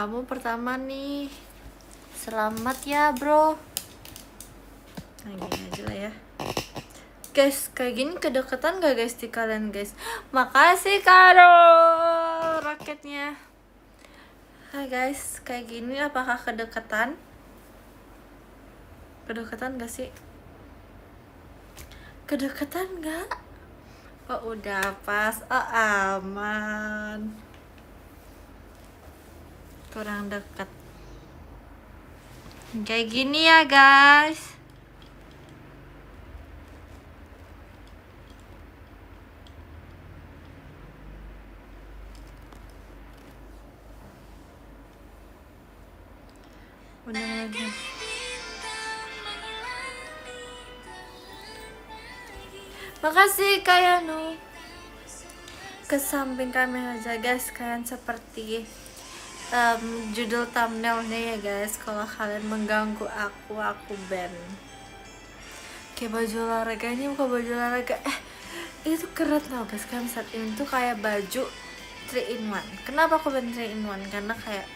kamu pertama nih. Selamat ya bro. Nah gini aja lah ya guys, kayak gini kedekatan gak guys di kalian guys? Makasih Karo raketnya. Hai guys, kayak gini apakah kedekatan? Kedekatan gak sih? Kedekatan gak? Oh udah pas, oh aman. Kurang dekat. Kayak gini ya guys. Udah lagi. Makasih Kayanu. Ke samping kamera aja guys, kalian seperti judul thumbnailnya ya guys. Kalau kalian mengganggu aku ban. Kayak baju olahraganya bukan baju olahraga. Itu keren tau guys. Kalian saat ini tuh kayak baju 3 in 1. Kenapa aku ban 3 in 1? Karena kayak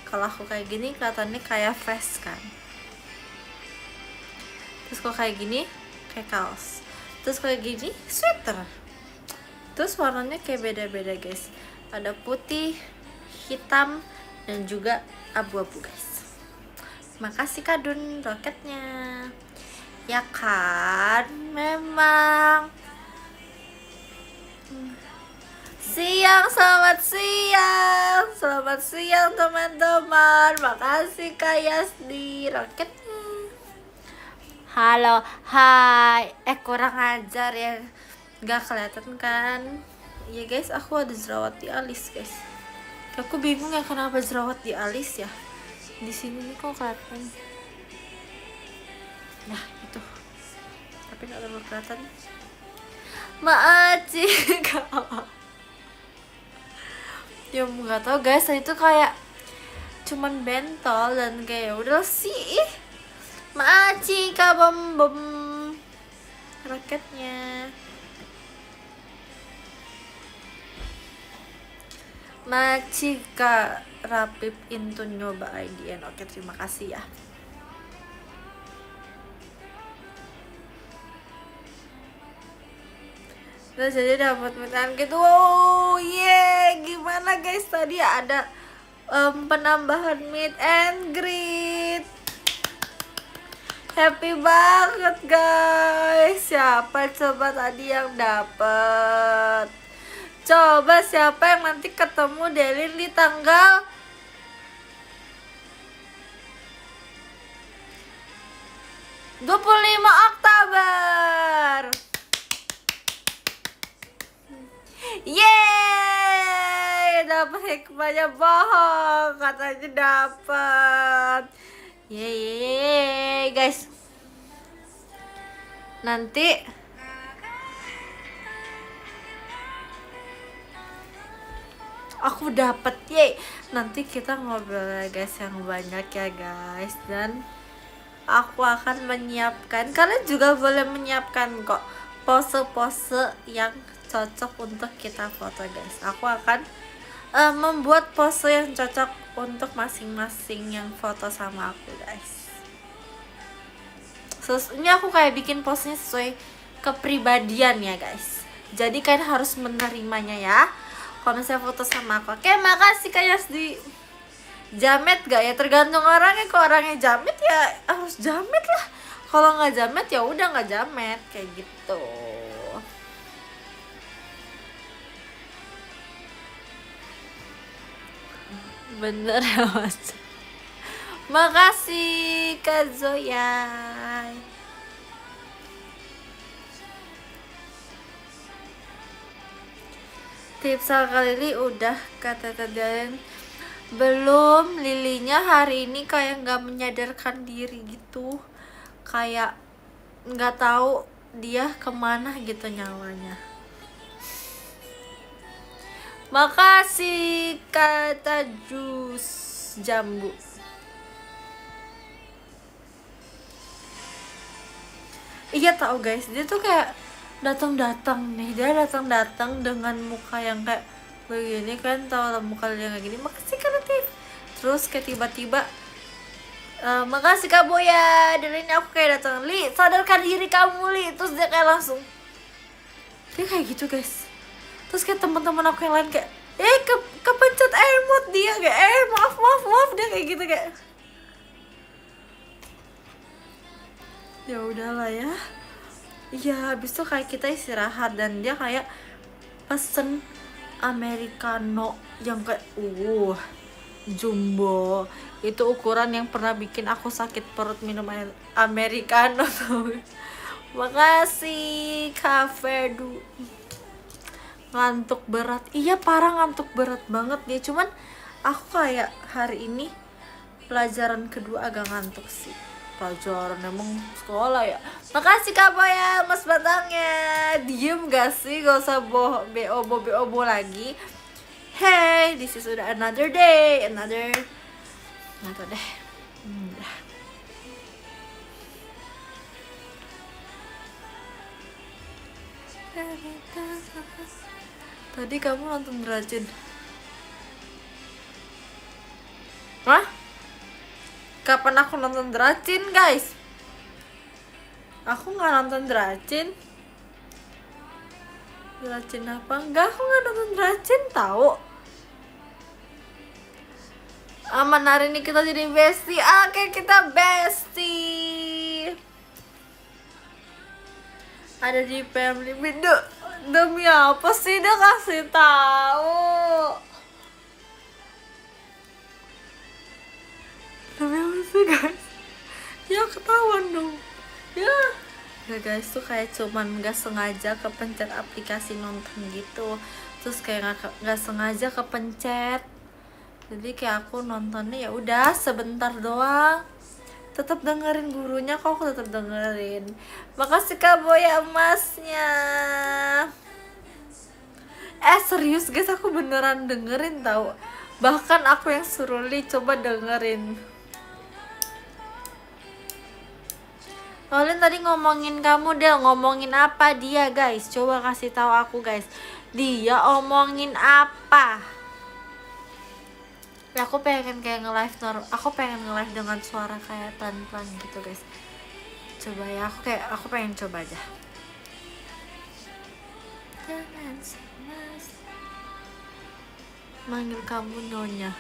kalau aku kayak gini kelihatannya kayak vest kan. Terus kalau kayak gini kayak kaos. Terus kayak gini sweater. Terus warnanya kayak beda-beda guys. Ada putih, hitam, dan juga abu-abu guys. Makasih Kadun roketnya. Ya kan, memang. Siang, selamat siang. Selamat siang teman-teman. Makasih Kak Yasdi roketnya. Halo, hai. Kurang ajar ya. Gak kelihatan kan? Ya guys, aku ada jerawat di alis guys. Aku bingung ya kenapa jerawat di alis ya. Di sini nih kok kelihatan. Nah itu. Tapi nggak terlalu kelihatan. Maaci kak. Ya nggak tahu guys, itu kayak cuman bentol dan kayak udah sih. Maaci kak bom raketnya. Maaci kak Rapip into nyoba IDN. Oke, terima kasih ya. Terus jadi dapat meetan gitu. Wow, gimana guys, tadi ada penambahan meet and greet. Happy banget guys. Siapa coba tadi yang dapet? Coba siapa yang nanti ketemu Delin di tanggal 25 Oktober. Yeay, dapat hikmahnya bohong, katanya dapat. Yeay guys. Nanti aku dapat, nanti kita ngobrol ya guys yang banyak ya guys. Dan aku akan menyiapkan, kalian juga boleh menyiapkan kok pose-pose yang cocok untuk kita foto guys. Aku akan membuat pose yang cocok untuk masing-masing yang foto sama aku guys. Ini aku kayak bikin posenya sesuai kepribadian ya guys. Jadi kalian harus menerimanya ya kalau misalnya foto sama aku. Oke, makasih Kak Yasdi. Jamet gak ya? Tergantung orangnya. Kalau orangnya jamet ya harus jamet lah. Kalau nggak jamet ya udah nggak jamet, kayak gitu. Bener ya mas. Makasih Kak Zoya. Tips Kak Lili udah, kata kalian belum. Lilinya hari ini kayak nggak menyadarkan diri gitu, kayak nggak tahu dia kemana gitu nyawanya. Makasih kata jus jambu. Iya tahu guys, dia tuh kayak datang-datang nih, dia datang-datang dengan muka yang kayak begini kan, tahu lah muka dia kayak gini. Makasih kreatif terus kayak tiba-tiba makasih Kak Boya, dari ini aku kayak datang, Li sadarkan diri kamu Li, terus dia kayak langsung dia kayak gitu guys. Terus kayak teman-teman aku yang lain kayak kepencet emot, dia kayak maaf dia kayak gitu kayak ya udahlah ya. Iya, habis itu kayak kita istirahat dan dia kayak pesen americano yang kayak jumbo. Itu ukuran yang pernah bikin aku sakit perut minum americano tuh. Makasih Cafe Du. Ngantuk berat. Iya parah, ngantuk berat banget dia. Cuman aku kayak hari ini pelajaran kedua agak ngantuk sih. Pelajaran emang sekolah ya. Makasih Kak Boya, Mas Batangnya. Diem gak sih? Gak usah bobo lagi. Hey, this is udah another day, another deh. Tadi kamu nonton Rajin? Hah? Kapan aku nonton Dracin guys? Aku nggak nonton Dracin. Dracin apa? Enggak, aku nggak nonton Dracin tahu. Aman, hari ini kita jadi bestie. Oke, kita bestie. Ada di family video. Demi apa sih dia kasih tahu? Demi apa sih guys? Ya ketahuan dong. Ya udah guys, tuh kayak cuman gak sengaja kepencet aplikasi nonton gitu. Terus kayak gak sengaja kepencet. Jadi kayak aku nontonnya ya udah sebentar doang. Tetap dengerin gurunya kok, aku tetap dengerin. Makasih Kak Boya emasnya. Serius guys, aku beneran dengerin tahu. Bahkan aku yang suruh Li coba dengerin. Olin tadi ngomongin kamu, Del. Ngomongin apa dia guys? Coba kasih tahu aku guys. Dia omongin apa? Ya, aku pengen kayak nge-live aku pengen nge-live dengan suara kayak pelan-pelan gitu guys. Coba ya, aku pengen coba aja. Jangan cemas. Manggil kamu Nyonya.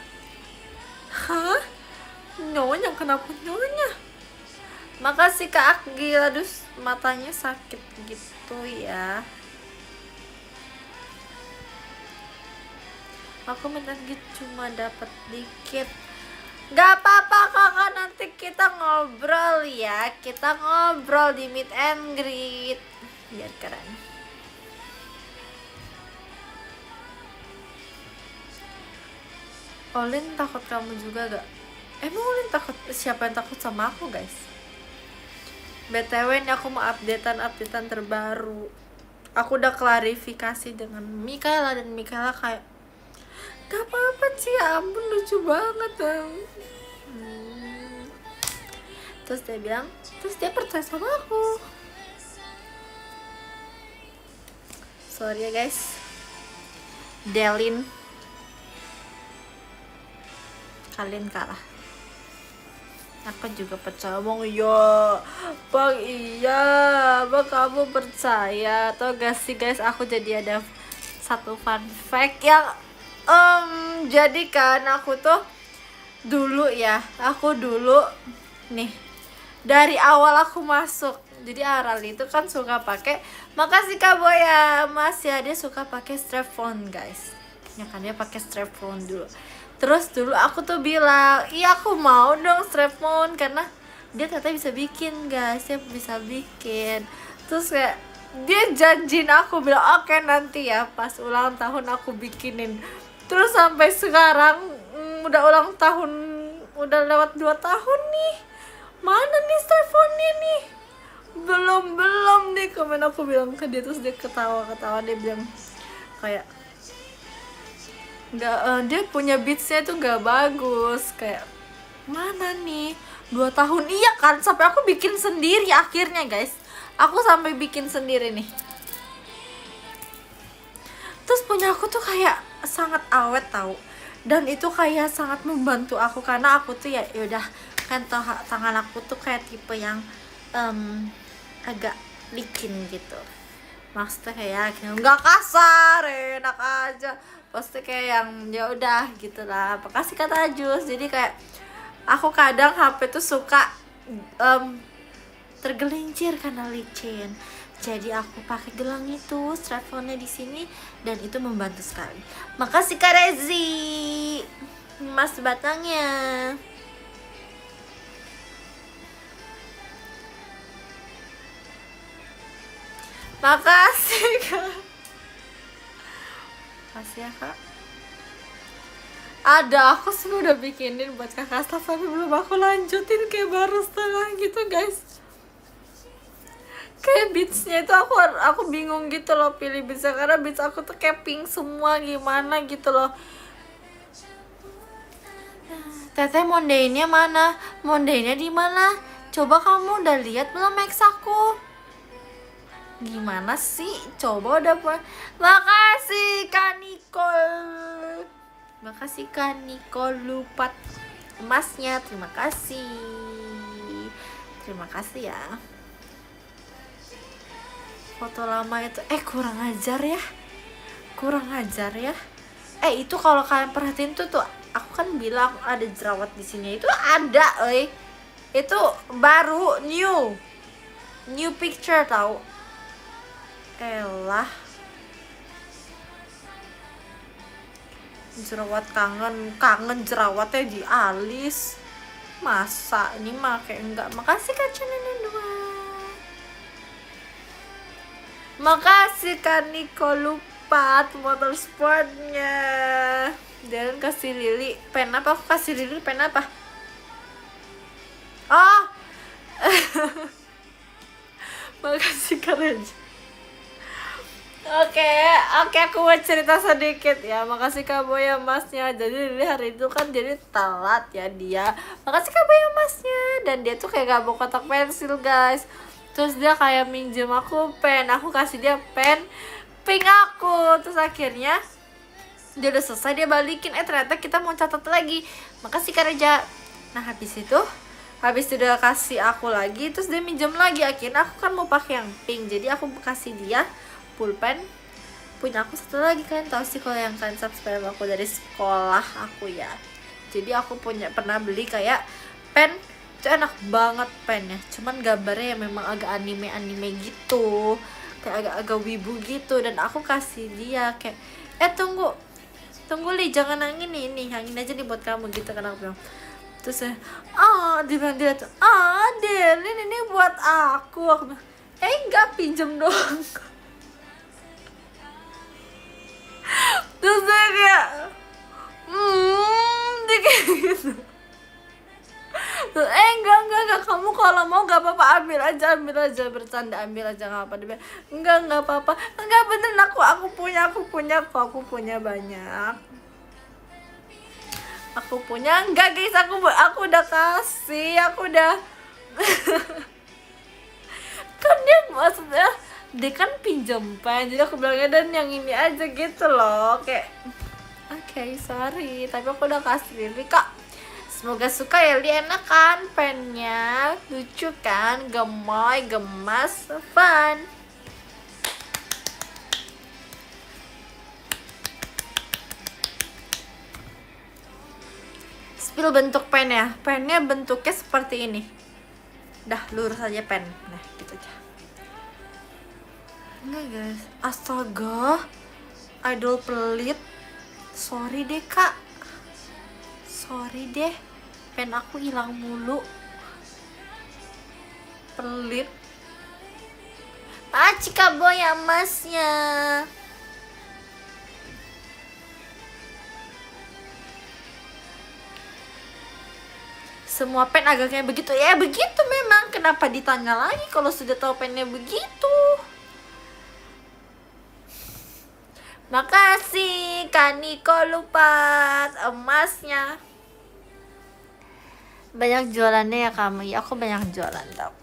Hah? Nyonya? Kenapa Nyonya? Makasih Kak Agil. Aduh, matanya sakit gitu ya. Aku minta gitu cuma dapat dikit. Gak apa-apa kakak, nanti kita ngobrol ya. Kita ngobrol di meet and greet biar keren. Olin takut kamu juga gak? Emang Olin takut? Siapa yang takut sama aku guys? BTW ini aku mau updatean terbaru. Aku udah klarifikasi dengan Mikaela dan Mikaela kayak gak apa-apa Ci, ya ampun lucu banget dong. Terus dia bilang, terus dia percaya sama aku. Sorry ya guys, Delin, kalian kalah. Aku juga percaya. Bang iya, Bang iya, Bang kamu percaya. Atau gak sih guys, aku jadi ada satu fun fact yang jadi kan aku tuh dulu nih dari awal aku masuk, jadi Aral itu kan suka pakai, makasih Kak Boya Mas ya, dia suka pakai strap phone guys ya kan, dia pakai strap phone dulu. Terus dulu aku tuh bilang iya aku mau dong strap phone karena dia ternyata bisa bikin guys, dia bisa bikin. Terus kayak dia janjiin aku bilang oke nanti ya pas ulang tahun aku bikinin. Terus sampai sekarang udah ulang tahun, udah lewat 2 tahun nih. Mana nih teleponnya nih? Belum nih. Komen aku bilang ke dia, terus dia ketawa dia bilang kayak nggak, dia punya beatsnya tuh nggak bagus. Kayak mana nih 2 tahun? Iya kan, sampai aku bikin sendiri akhirnya guys. Aku sampai bikin sendiri nih. Terus punya aku tuh kayak sangat awet tahu. dan itu kayak sangat membantu aku karena aku tuh ya udah kan tangan aku tuh kayak tipe yang agak licin gitu, maksudnya kayak nggak kasar, enak aja, pasti kayak yang ya udah gitulah. Makasih kata Jus. Jadi kayak aku kadang HP tuh suka tergelincir karena licin, jadi aku pakai gelang itu, strap-onnya di sini, dan itu membantu sekali. Makasih Kak Rezi, mas batangnya. Makasih Kak. Makasih ya Kak. Ada, aku semua udah bikinin buat kakak staff tapi belum aku lanjutin, kayak baru setengah gitu guys. Kayak beadsnya itu aku bingung gitu loh pilih beadsnya, karena beads aku tuh kayak pink semua, gimana gitu loh. Teteh mondainnya mana? Mondainnya di mana? Coba kamu udah lihat belum Max aku? Gimana sih? Coba udah makasih Kak Nicole. Makasih Kak Nicole lupat emasnya. Terima kasih. Terima kasih ya. Foto lama itu kurang ajar ya. Kurang ajar ya. Itu kalau kalian perhatiin tuh aku kan bilang ada jerawat di sini. Itu ada, itu baru new picture tahu. Elah, jerawat kangen jerawatnya di alis. Masa ini mah kayak enggak. Makasih Kak Nenek 2. Makasih Kak Niko lupa motorsportnya. Dan kasih Lili pen apa? Aku kasih Lili pen apa? Oh. Makasih Kak Reja. Oke, aku mau cerita sedikit ya. Makasih Kak Boya masnya. Jadi Lili hari itu kan jadi telat ya dia. Makasih Kak Boya masnya. Dan dia tuh kayak gak bawa kotak pensil guys. Terus dia kayak minjem aku pen. Aku kasih dia pen pink aku. Terus akhirnya dia udah selesai, dia balikin. Ternyata kita mau catat lagi. Makasih Kak Reja. Nah habis itu udah kasih aku lagi. Terus dia minjem lagi. Akhirnya aku kan mau pakai yang pink. Jadi aku kasih dia pulpen punya aku satu lagi. Kalian tahu sih kalau yang kalian subscribe aku dari sekolah aku ya. Jadi aku pernah beli kayak pen. Itu enak banget pennya. Cuman gambarnya yang memang agak anime gitu. Kayak agak-agak wibu gitu. Dan aku kasih dia kayak tunggu Li, jangan yang ini aja nih buat kamu gitu kan aku bilang. Terus dia bilang tuh Del ini buat aku bilang enggak, pinjem doang. Terus saya kayak dia kayak gitu. Terus, enggak, kamu kalau mau gak apa-apa, ambil aja, bercanda, ambil aja, gak apa-apa. Dia bilang, enggak apa-apa, enggak beneran, aku punya banyak. Aku punya, enggak guys, aku udah kasih, aku udah kan dia maksudnya dia kan pinjam pen, jadi aku bilangnya dan yang ini aja gitu loh, kayak oke, sorry, tapi aku udah kasih Lili Kak. Semoga suka ya Li, enak kan pennya, lucu kan, gemoy, gemas, fun. Spill bentuk pennya bentuknya seperti ini. Dah lurus aja pen, nah gitu aja. Enggak guys, astaga, idol pelit. Sorry deh Kak, sorry deh, pen aku hilang mulu, pelit. Cika boy emasnya. Semua pen agak kayak begitu ya, begitu memang. Kenapa ditanya lagi kalau sudah tahu pennya begitu? Makasih Kak Niko lupa emasnya. Banyak jualannya ya kamu ya, aku banyak jualan tau.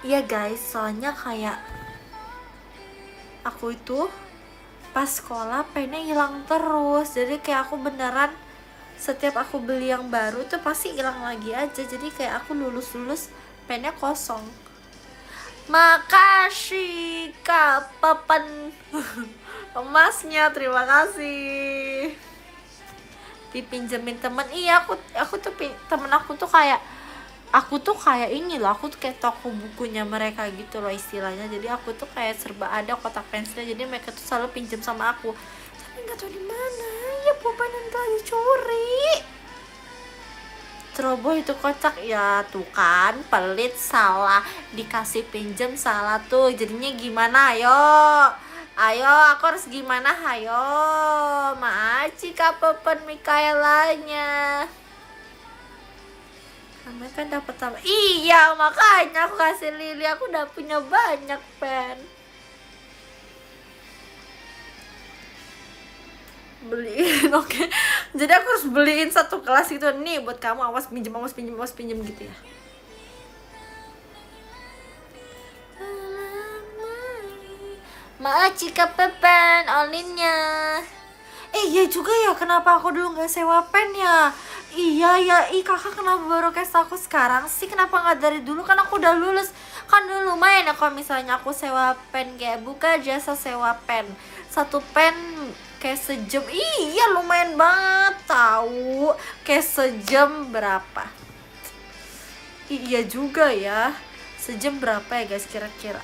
Iya guys, soalnya kayak aku itu pas sekolah pengennya hilang terus, jadi kayak aku beneran setiap aku beli yang baru tuh pasti hilang lagi aja, jadi kayak aku lulus pengennya kosong. Makasih Kak Papan emasnya, terima kasih. Dipinjemin temen. Iya, aku tuh temen aku tuh kayak ini loh, aku tuh kayak toko bukunya mereka gitu loh istilahnya. Jadi aku tuh kayak serba ada kotak pensilnya, jadi mereka tuh selalu pinjam sama aku, tapi nggak tahu di mana ya pulpen yang telah dicuri. Ceroboh itu kocak ya, tuh kan pelit, salah dikasih pinjem, salah tuh jadinya gimana, ayo aku harus gimana, ayo maaci kapan Mikaelanya kamu kan dapat sama. Iya makanya aku kasih Lily, aku udah punya banyak pen. Beliin oke. Jadi aku harus beliin satu kelas gitu nih buat kamu, awas pinjem gitu ya. Maaci kepepen olinnya. Iya juga ya, kenapa aku dulu nggak sewa pen ya? Iya ya, kakak kenapa baru kasih aku sekarang sih? Kenapa nggak dari dulu? Kan aku udah lulus. Kan dulu lumayan ya kalau misalnya aku sewa pen, kayak buka jasa sewa pen. Satu pen kayak sejam. Iya lumayan banget tahu. Kayak sejam berapa? Iya juga ya. Sejam berapa ya guys kira-kira?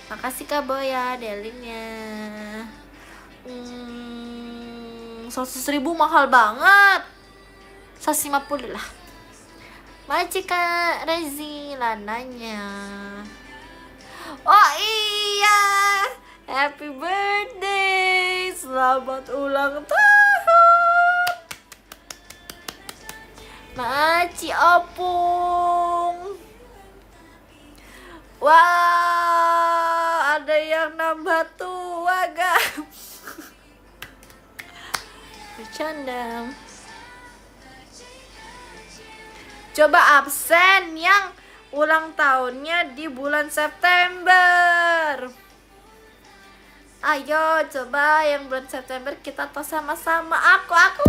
Makasih Kak Boya delinnya. 100.000 mahal banget. 150 lah. Makasih Kak Rezi lananya. Oh iya, happy birthday, selamat ulang tahun Maci Opung. Wah, ada yang nambah tua guys. Bercanda. Coba absen yang ulang tahunnya di bulan September. Ayo coba yang bulan September kita tos sama-sama. Aku tos.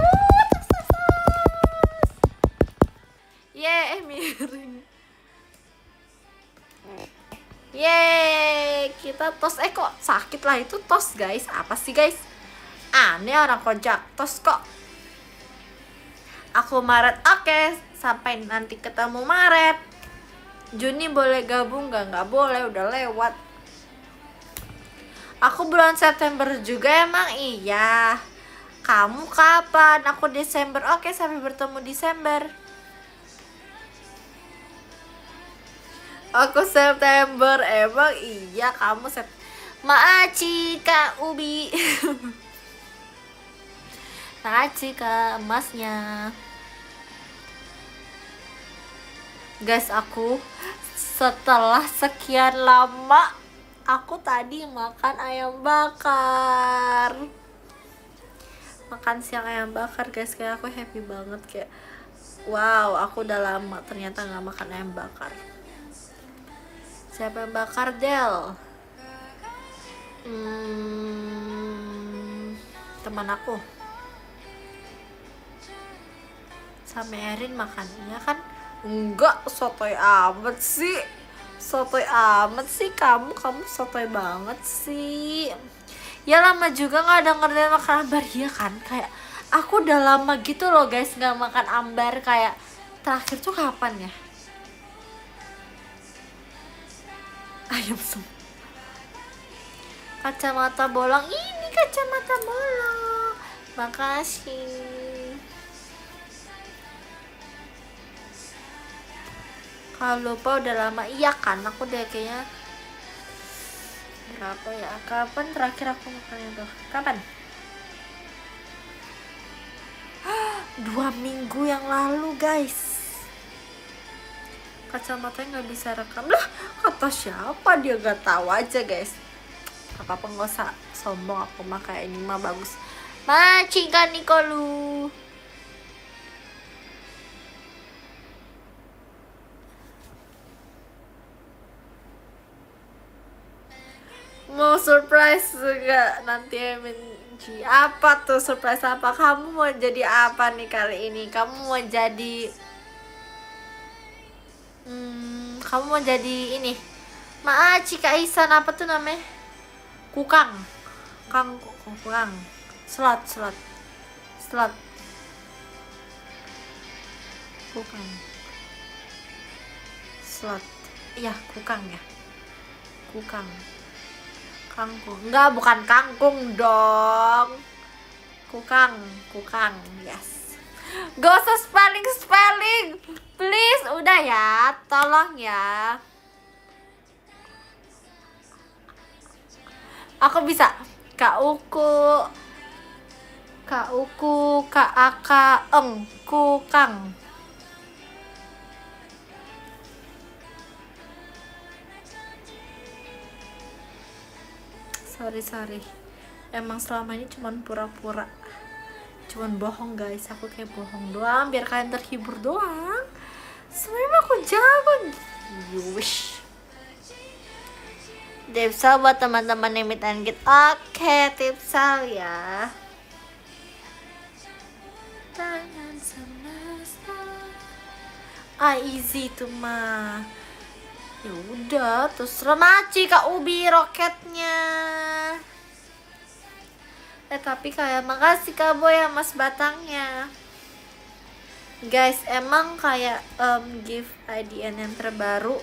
Miring. Kita tos. Kok sakit lah itu tos guys. Apa sih guys? Aneh orang kojak tos kok. Aku Maret, oke. Sampai nanti ketemu Maret. Juni boleh gabung gak? Nggak boleh, udah lewat. Aku bulan September juga emang. Iya. Kamu kapan? Aku Desember. Oke, sampai bertemu Desember. Aku September emang. Iya, kamu Maaci Kak Ubi. Makasih Kak emasnya. Guys, aku setelah sekian lama aku tadi makan ayam bakar. Makan siang ayam bakar guys, kayak aku happy banget, kayak wow, aku udah lama ternyata nggak makan ayam bakar. Siapa yang bakar Del? Teman aku sama Erin makan, iya kan? Enggak, sotoy amat sih. Kamu sotoy banget sih. Ya lama juga nggak dengerin makan ambar ya kan, kayak aku udah lama gitu loh guys nggak makan ambar. Kayak terakhir tuh kapan ya? Ayam semua. Kacamata bolong, ini kacamata bolong. Makasih. Kalau lupa udah lama, iya kan? Aku udah kayaknya berapa ya? Kapan terakhir aku makan itu? Kapan? 2 minggu yang lalu guys. Kacamatanya nggak bisa rekam lah. Kata siapa dia, nggak tahu aja guys. Apa-apa nggak usah sombong, aku mah kayak ini mah bagus. Macingan Nikolu. Mau surprise nggak nanti MNG? Apa tuh surprise apa? Kamu mau jadi apa nih kali ini? Kamu mau jadi kamu mau jadi ini Cika Isan apa tuh namanya? Kukang slot kukang slot iya kukang ya kangkung enggak, bukan kangkung dong, kukang yes. Gak usah spelling please, udah ya, tolong ya. Aku bisa kauku kaaka kukang. Sorry, emang selama ini cuman pura-pura, cuman bohong guys. Aku kayak bohong doang biar kalian terhibur doang. Sebenernya aku jago. Wish Tipsal buat teman-teman yang meet and greet. Oke, Tipsal ya. Tangan semesta. Easy tuh mah. Ya udah, terus remaci Kak Ubi roketnya. Tapi kayak makasih Kak Boy ya Mas Batangnya. Guys, emang kayak gift IDN yang terbaru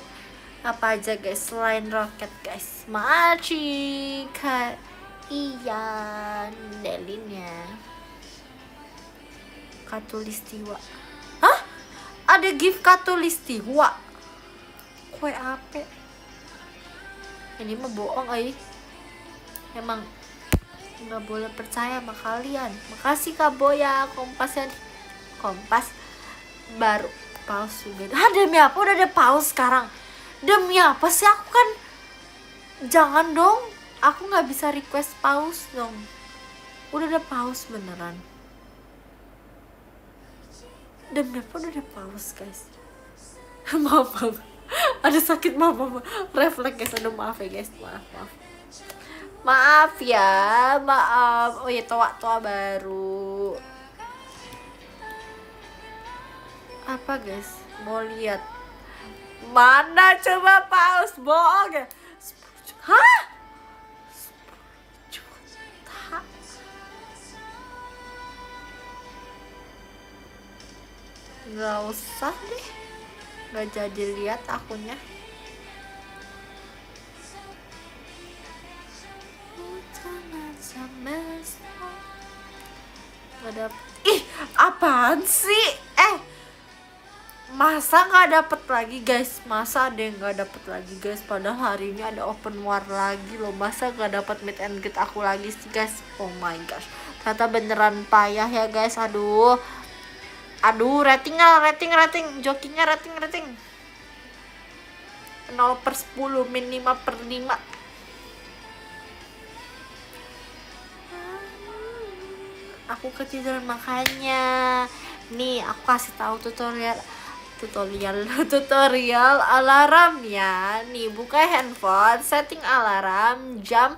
apa aja guys selain roket guys? Maci Kak Ian Delinnya Katulistiwa. Hah? Ada gift Katulistiwa? Kue apa? Ini mah bohong emang nggak boleh percaya sama kalian. Makasih Kak Boya, Kompas baru paus juga. Demi apa udah ada paus sekarang? Demi apa sih? Aku kan jangan dong, aku nggak bisa request paus dong. Udah ada paus beneran. Demi apa udah ada paus guys? maaf ada sakit, maaf refleks guys. Aduh maaf ya guys, maaf ya. Oh ya, toa baru apa guys? Mau lihat mana coba paus? Bohong ya. 10 juta. Hah? 10 juta. Nggak usah deh, nggak jadi lihat akunnya. Nggak dapet. Ih, apaan sih? Masa nggak dapet lagi guys? Masa ada yang nggak dapet lagi guys? Padahal hari ini ada open war lagi loh. Masa nggak dapet meet and greet aku lagi sih guys? Oh my gosh, ternyata beneran payah ya guys. Aduh, rating jokinya rating 0/10 min 5/5. Aku ketiduran makanya. Nih aku kasih tahu tutorial alarm ya. Nih buka handphone, setting alarm jam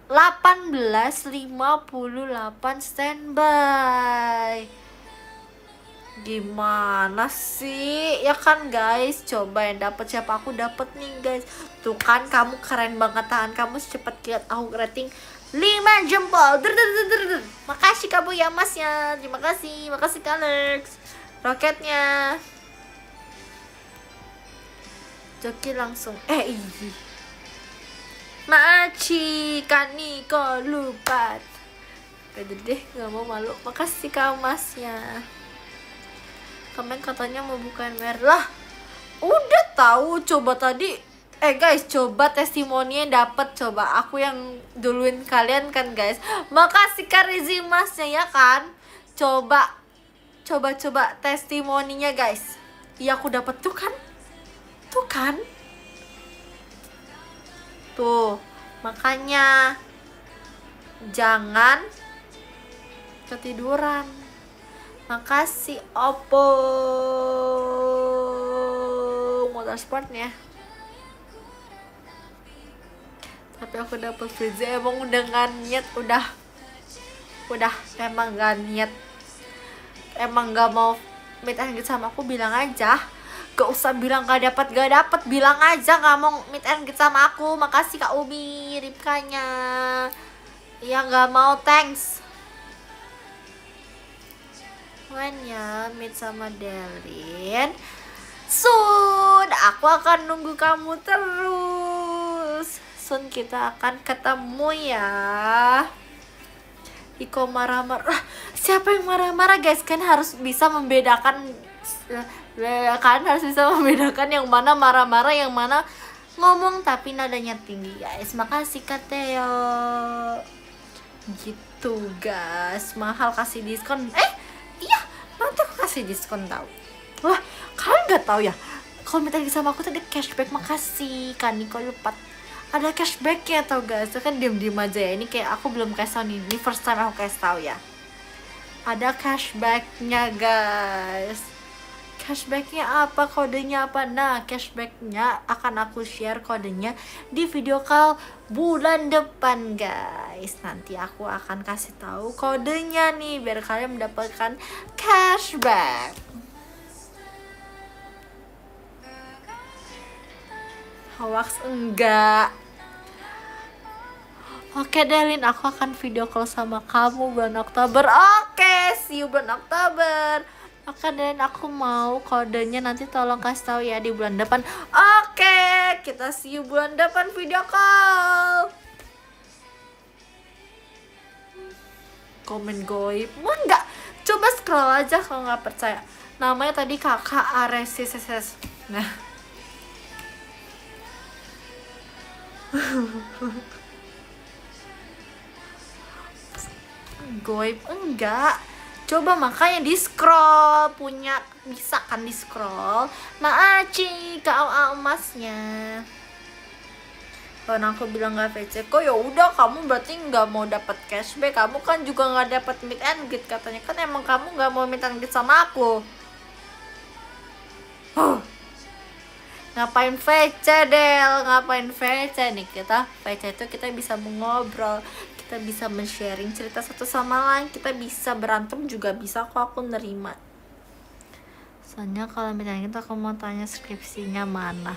18.58 standby. Gimana sih? Ya kan guys, coba yang dapat siapa? Aku dapat nih guys. Tuh kan, kamu keren banget, tahan kamu secepat kilat. Aku rating 5 jempol. Makasih kamu ya Mas ya. Terima kasih Kak Alex. Roketnya joki langsung Maci Kaniko lupa. Pede deh, nggak mau malu. Makasih Kak Masnya. Komen katanya mau bukain merah. Udah tahu, coba tadi guys, coba testimoninya dapet. Coba aku yang duluin kalian kan guys. Makasih Kak Rizi Masnya ya kan. Coba testimoninya guys. Iya aku dapet tuh kan. Tuh, makanya jangan ketiduran. Makasih Oppo Motorsportnya. Tapi aku dapet Friza, emang udah gak niat, udah emang gak niat, emang gak mau meet and greet sama aku, bilang aja. Gak usah bilang gak dapet, bilang aja gak mau meet and greet sama aku. Makasih Kak Umi, Ripkanya. Ya gak mau, thanks. When ya meet sama Delin soon, aku akan nunggu kamu terus. Soon kita akan ketemu ya. Iko marah-marah. Siapa yang marah-marah guys? Kan harus bisa membedakan. Kan harus bisa membedakan yang mana marah-marah, yang mana ngomong tapi nadanya tinggi guys. Makasih Kak Theo. Gitu guys. Mahal kasih diskon. Iya, nanti aku kasih diskon tau. Wah, kalian nggak tahu ya? Kalau minta sama aku tadi cashback, makasih kan Niko lupa. Ada cashbacknya tau guys, kan diem aja ya. Ini kayak aku belum kasih tau nih, ini first time aku kasih tau ya. Ada cashbacknya guys. Cashbacknya apa, kodenya apa? Nah, cashbacknya akan aku share kodenya di video call bulan depan guys. Nanti aku akan kasih tahu kodenya nih biar kalian mendapatkan cashback. Hoax enggak. Oke Delin, aku akan video call sama kamu bulan Oktober. Oke, see you bulan Oktober. Oke Delin, aku mau kodenya nanti tolong kasih tahu ya di bulan depan. Oke, kita see you bulan depan video call. Komen goib, mau nggak? Coba scroll aja kalau nggak percaya. Namanya tadi kakak Aresis. Nah. Goib enggak, coba makanya di scroll, punya bisa kan di scroll. Nah Aci ke emasnya. Karena aku bilang nggak VC kok, ya udah kamu berarti nggak mau dapat cashback. Kamu kan juga nggak dapat meet and greet katanya kan, emang kamu nggak mau meet and greet sama aku. Ngapain VC Del, ngapain VC nih? Kita VC itu kita bisa mengobrol, kita bisa men-sharing cerita satu sama lain, kita bisa berantem juga bisa kok, aku nerima. Soalnya kalau misalnya kita, aku mau tanya skripsinya mana,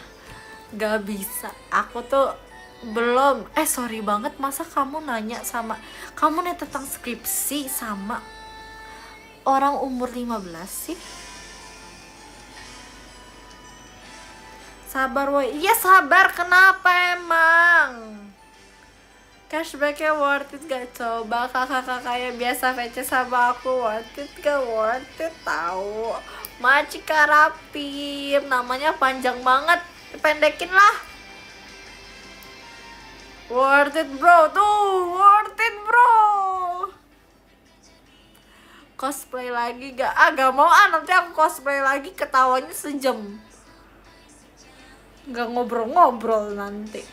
gak bisa, aku tuh belum, sorry banget, masa kamu nanya tentang skripsi sama orang umur 15 sih? Sabar woi, iya sabar, kenapa emang? Cashbacknya worth it gak? Coba kakak-kakak yang biasa VC sama aku, worth it gak? Worth it tau. Macika Rapim, namanya panjang banget, dipendekin lah. Worth it bro, tuh worth it bro. Cosplay lagi gak? Gak mau nanti aku cosplay lagi ketawanya sejam. Gak ngobrol-ngobrol nanti.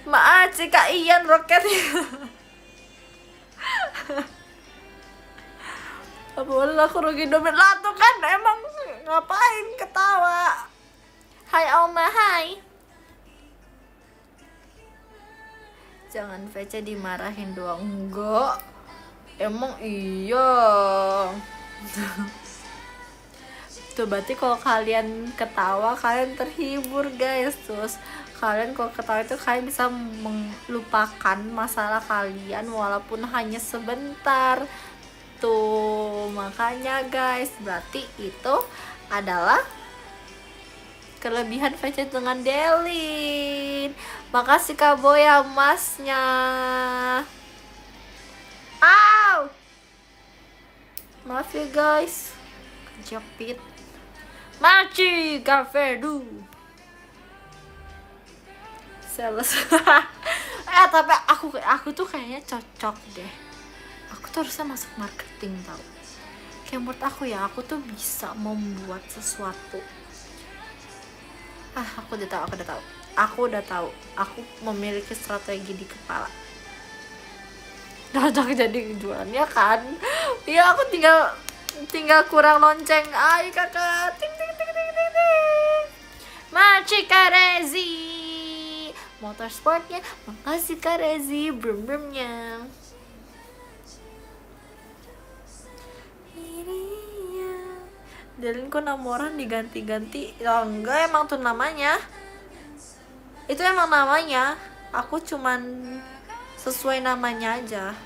Maaf sih Kak Ian roketnya. Apa boleh aku rugi dompet lah tuh kan, emang ngapain ketawa. Hai Oma, hai. Jangan VC dimarahin doang. Enggak, emang iya. Tuh berarti kalau kalian ketawa kalian terhibur guys. Terus kalian kalau ketawa itu kalian bisa melupakan masalah kalian walaupun hanya sebentar. Tuh makanya guys, berarti itu adalah kelebihan VC dengan Delin. Makasih Kak Boya emasnya. Maaf ya guys, kejepit. Maci Gavedu sales. Tapi aku tuh kayaknya cocok deh. Aku tuh harusnya masuk marketing tau. Kayak menurut aku ya, aku tuh bisa membuat sesuatu. Aku udah tahu. Aku memiliki strategi di kepala. Cocok jadi jualannya kan. Ya aku tinggal kurang lonceng. Ay kakak, ting ting ting ting ting ting. Macika Rezi, motorsportnya. Makasih Kak Rezi, brumnya. Dalin kok nama orang diganti-ganti? Ya enggak, emang tuh namanya. Itu emang namanya. Aku cuman sesuai namanya aja.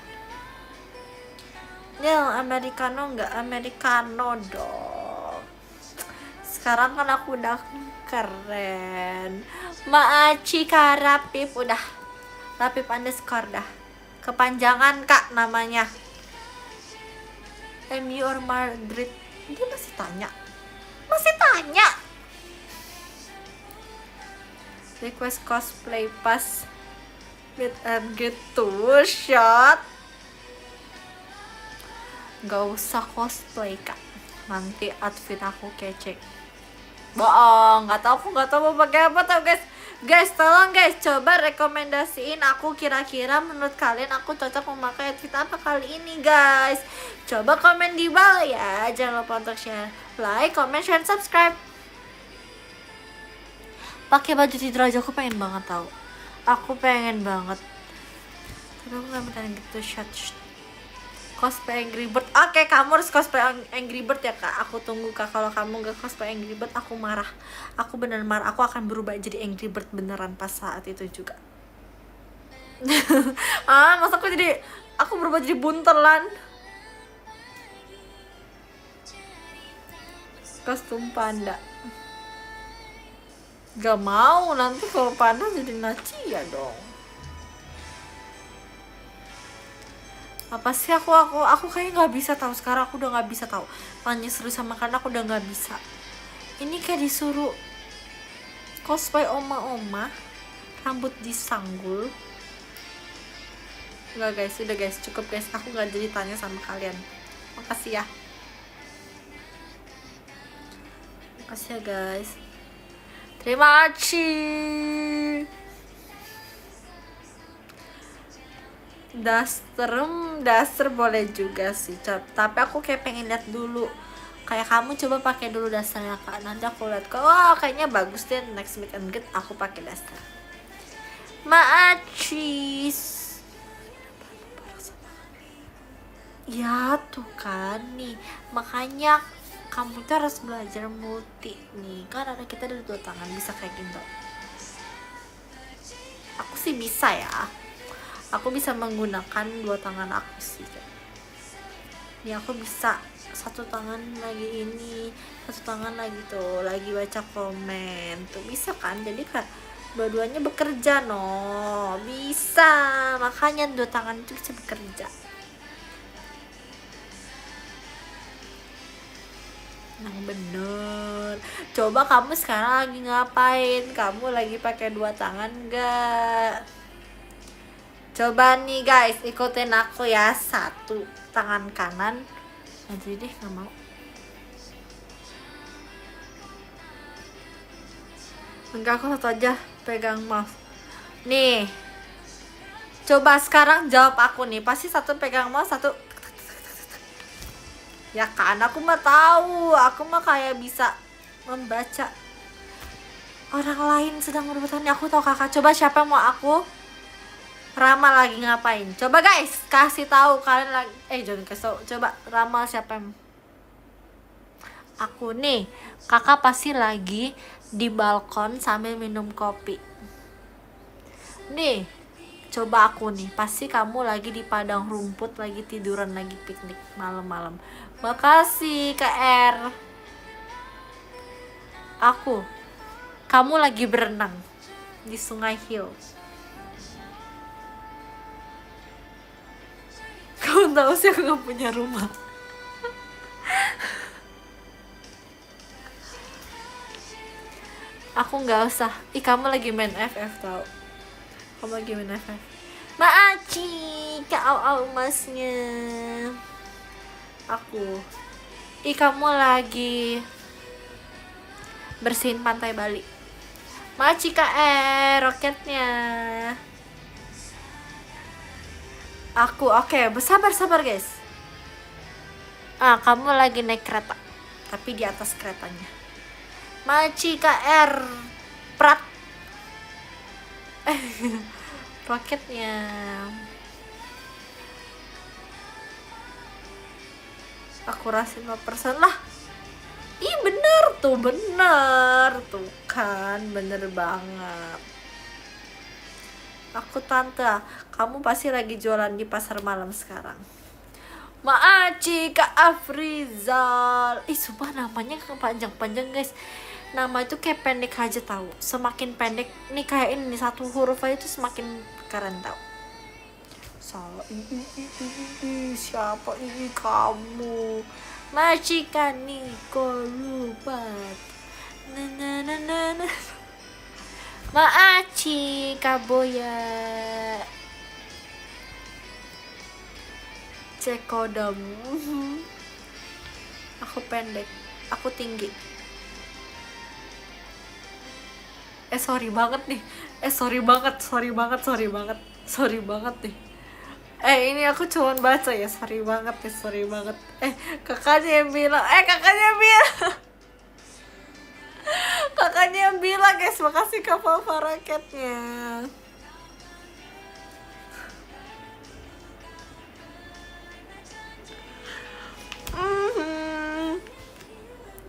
Ini yang americano enggak? Americano dong. Sekarang kan aku udah keren. Maaci Karapip udah. Rapip underscore dah. Kepanjangan Kak namanya. MU or Madrid? Dia masih tanya. Request cosplay pas meet and get 2 shot. Gak usah cosplay Kak, nanti outfit aku kece. Bohong, nggak tahu mau pakai apa tau guys. Guys, tolong guys, coba rekomendasiin aku kira-kira menurut kalian aku cocok memakai outfit apa kali ini guys. Coba komen di bawah ya. Jangan lupa untuk share, like, comment, share, subscribe. Pakai baju tidur aja aku pengen banget tau. Aku pengen banget. Tapi aku nggak minta gitu shot. Cosplay Angry Bird. Oke, kamu harus cosplay Angry Bird ya Kak. Aku tunggu Kak. Kalau kamu gak cosplay Angry Bird, aku marah. Aku beneran marah. Aku akan berubah jadi Angry Bird beneran pas saat itu juga. Masa aku berubah jadi buntelan. Kostum panda. Gak mau, nanti kalau panda jadi Nacia dong. Apa sih aku kayaknya nggak bisa tahu. Sekarang aku udah nggak bisa tahu. Tanya seru sama karena aku udah nggak bisa. Ini kayak disuruh cosplay oma-oma, rambut disanggul. Enggak guys, udah guys, cukup guys. Aku nggak jadi tanya sama kalian. Makasih ya. Makasih ya guys. Terima kasih. Daster boleh juga sih, tapi aku kayak pengen lihat dulu. Kayak kamu coba pakai dulu dasternya Kak. Nanti aku lihat kok, wah kayaknya bagus deh, next meet and greet aku pakai daster. Maacis. Ya tuh kan nih, makanya kamu tuh harus belajar multi nih. Kan ada kita ada 2 tangan, bisa kayak gitu. Aku sih bisa ya. Aku bisa menggunakan 2 tangan aku sih. Ini aku bisa 1 tangan lagi ini, 1 tangan lagi tuh, lagi baca komen tuh, bisa kan? Jadi kan dua-duanya bekerja no, bisa. Makanya 2 tangan itu bisa bekerja. Nah bener. Coba kamu sekarang lagi ngapain? Kamu lagi pakai 2 tangan gak? Coba nih guys, ikutin aku ya. 1 tangan kanan. Nanti deh, gak mau. Enggak, aku 1 aja pegang mouse. Nih, coba sekarang jawab aku nih. Pasti 1 pegang mouse, 1. Ya kan, aku mah tahu. Aku mah kayak bisa membaca orang lain sedang merebutkan. Aku tahu kakak. Coba siapa yang mau aku? Rama lagi ngapain? Coba guys, kasih tahu kalian lagi. Jangan kasih tahu. Coba Rama siapa yang... Aku nih, kakak pasti lagi di balkon sambil minum kopi. Nih, coba aku nih, pasti kamu lagi di padang rumput, lagi tiduran, lagi piknik malam-malam. Makasih Kak R. Aku, kamu lagi berenang di Sungai Hill. Kamu tahu sih aku gak punya rumah. Aku nggak usah. Kamu lagi main FF tau. Kamu lagi main FF. Maaci, kau emasnya. Aku. Kamu lagi bersihin pantai Bali. Maaci roketnya. Aku oke, sabar guys. Kamu lagi naik kereta, tapi di atas keretanya. Maci KR Prat. roketnya. Akurasi 5% lah. Ih bener tuh kan, bener banget. Aku tante, kamu pasti lagi jualan di pasar malam sekarang. Maaci Kak Afrizal. Ih sumpah namanya panjang-panjang guys. Nama itu kayak pendek aja tahu. Semakin pendek nih kayak ini satu huruf aja itu semakin keren tahu. Salah siapa ini kamu? Majikan Niko Lupat. Na. Maaci Kaboya. Cekodam. Aku pendek, aku tinggi. Sorry banget nih. Sorry banget nih. Ini aku cuman baca ya, sorry banget. Kakaknya yang bilang guys, makasih Kak Papa raketnya.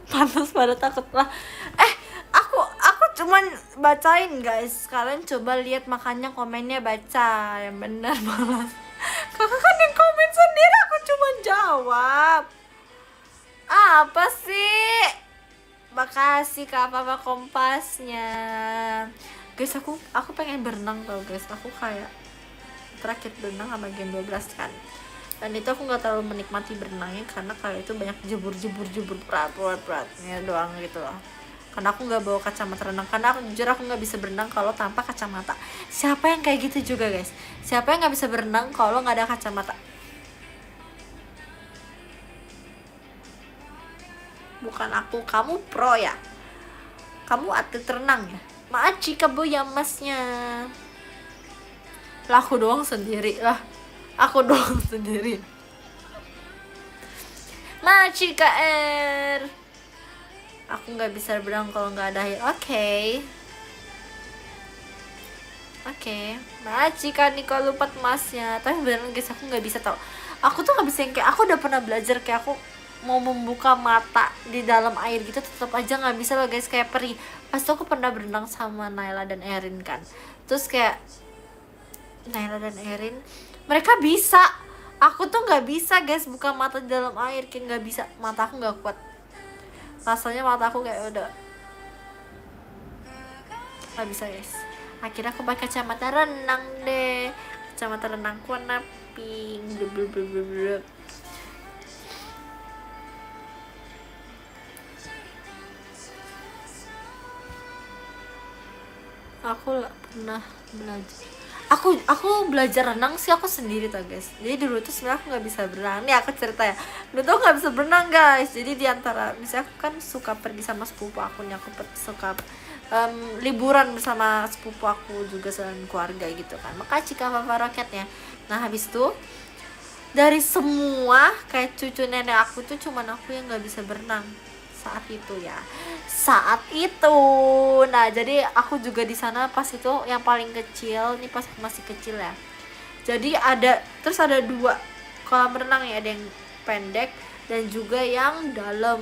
Panas pada takut lah. Aku cuman bacain guys, kalian coba lihat makanya komennya baca yang benar malas. Kakak kan yang komen sendiri, aku cuma jawab. Apa sih? Makasih Kak Papa kompasnya. Guys, aku pengen berenang tau guys. Aku kayak terakhir berenang sama jam 12 kan. Dan itu aku nggak terlalu menikmati berenangnya karena kayak itu banyak jebur beratnya doang gitu loh. Karena aku nggak bawa kacamata renang, karena jujur aku nggak bisa berenang kalau tanpa kacamata. Siapa yang kayak gitu juga guys? Siapa yang nggak bisa berenang kalau nggak ada kacamata? Bukan aku, kamu pro ya? Kamu atlet renang ya? Maaci kamu ya masnya. Lah aku doang sendiri. Maaci KR. Aku nggak bisa berenang kalau nggak ada air. Oke. Maaci kan nih kalau lupa masnya. Tapi beneran guys, aku nggak bisa tau. Aku tuh nggak bisa yang kayak, aku udah pernah belajar kayak aku mau membuka mata di dalam air gitu, tetap aja nggak bisa loh guys, kayak perih. Pas aku pernah berenang sama Naila dan Erin kan, terus kayak Naila dan Erin mereka bisa, aku tuh nggak bisa guys buka mata di dalam air, kayak nggak bisa, mata aku nggak kuat rasanya, mata aku kayak udah nggak bisa guys. Akhirnya aku pakai kacamata renang deh, kacamata renangku warna pink. Aku pernah belajar, aku belajar renang sih aku sendiri tau guys. Jadi dulu tuh sebenarnya aku nggak bisa berenang. Nih aku cerita ya, dulu tuh nggak bisa berenang guys. Jadi diantara misalnya aku kan suka pergi sama sepupu aku nih, aku suka liburan bersama sepupu aku juga sama keluarga gitu kan. Maka Cika Papa Roketnya. Nah habis itu dari semua kayak cucu nenek aku tuh cuman aku yang nggak bisa berenang saat itu. Nah jadi aku juga di sana pas itu yang paling kecil nih, pas aku masih kecil ya. Jadi terus ada 2 kolam renang ya, ada yang pendek dan juga yang dalam.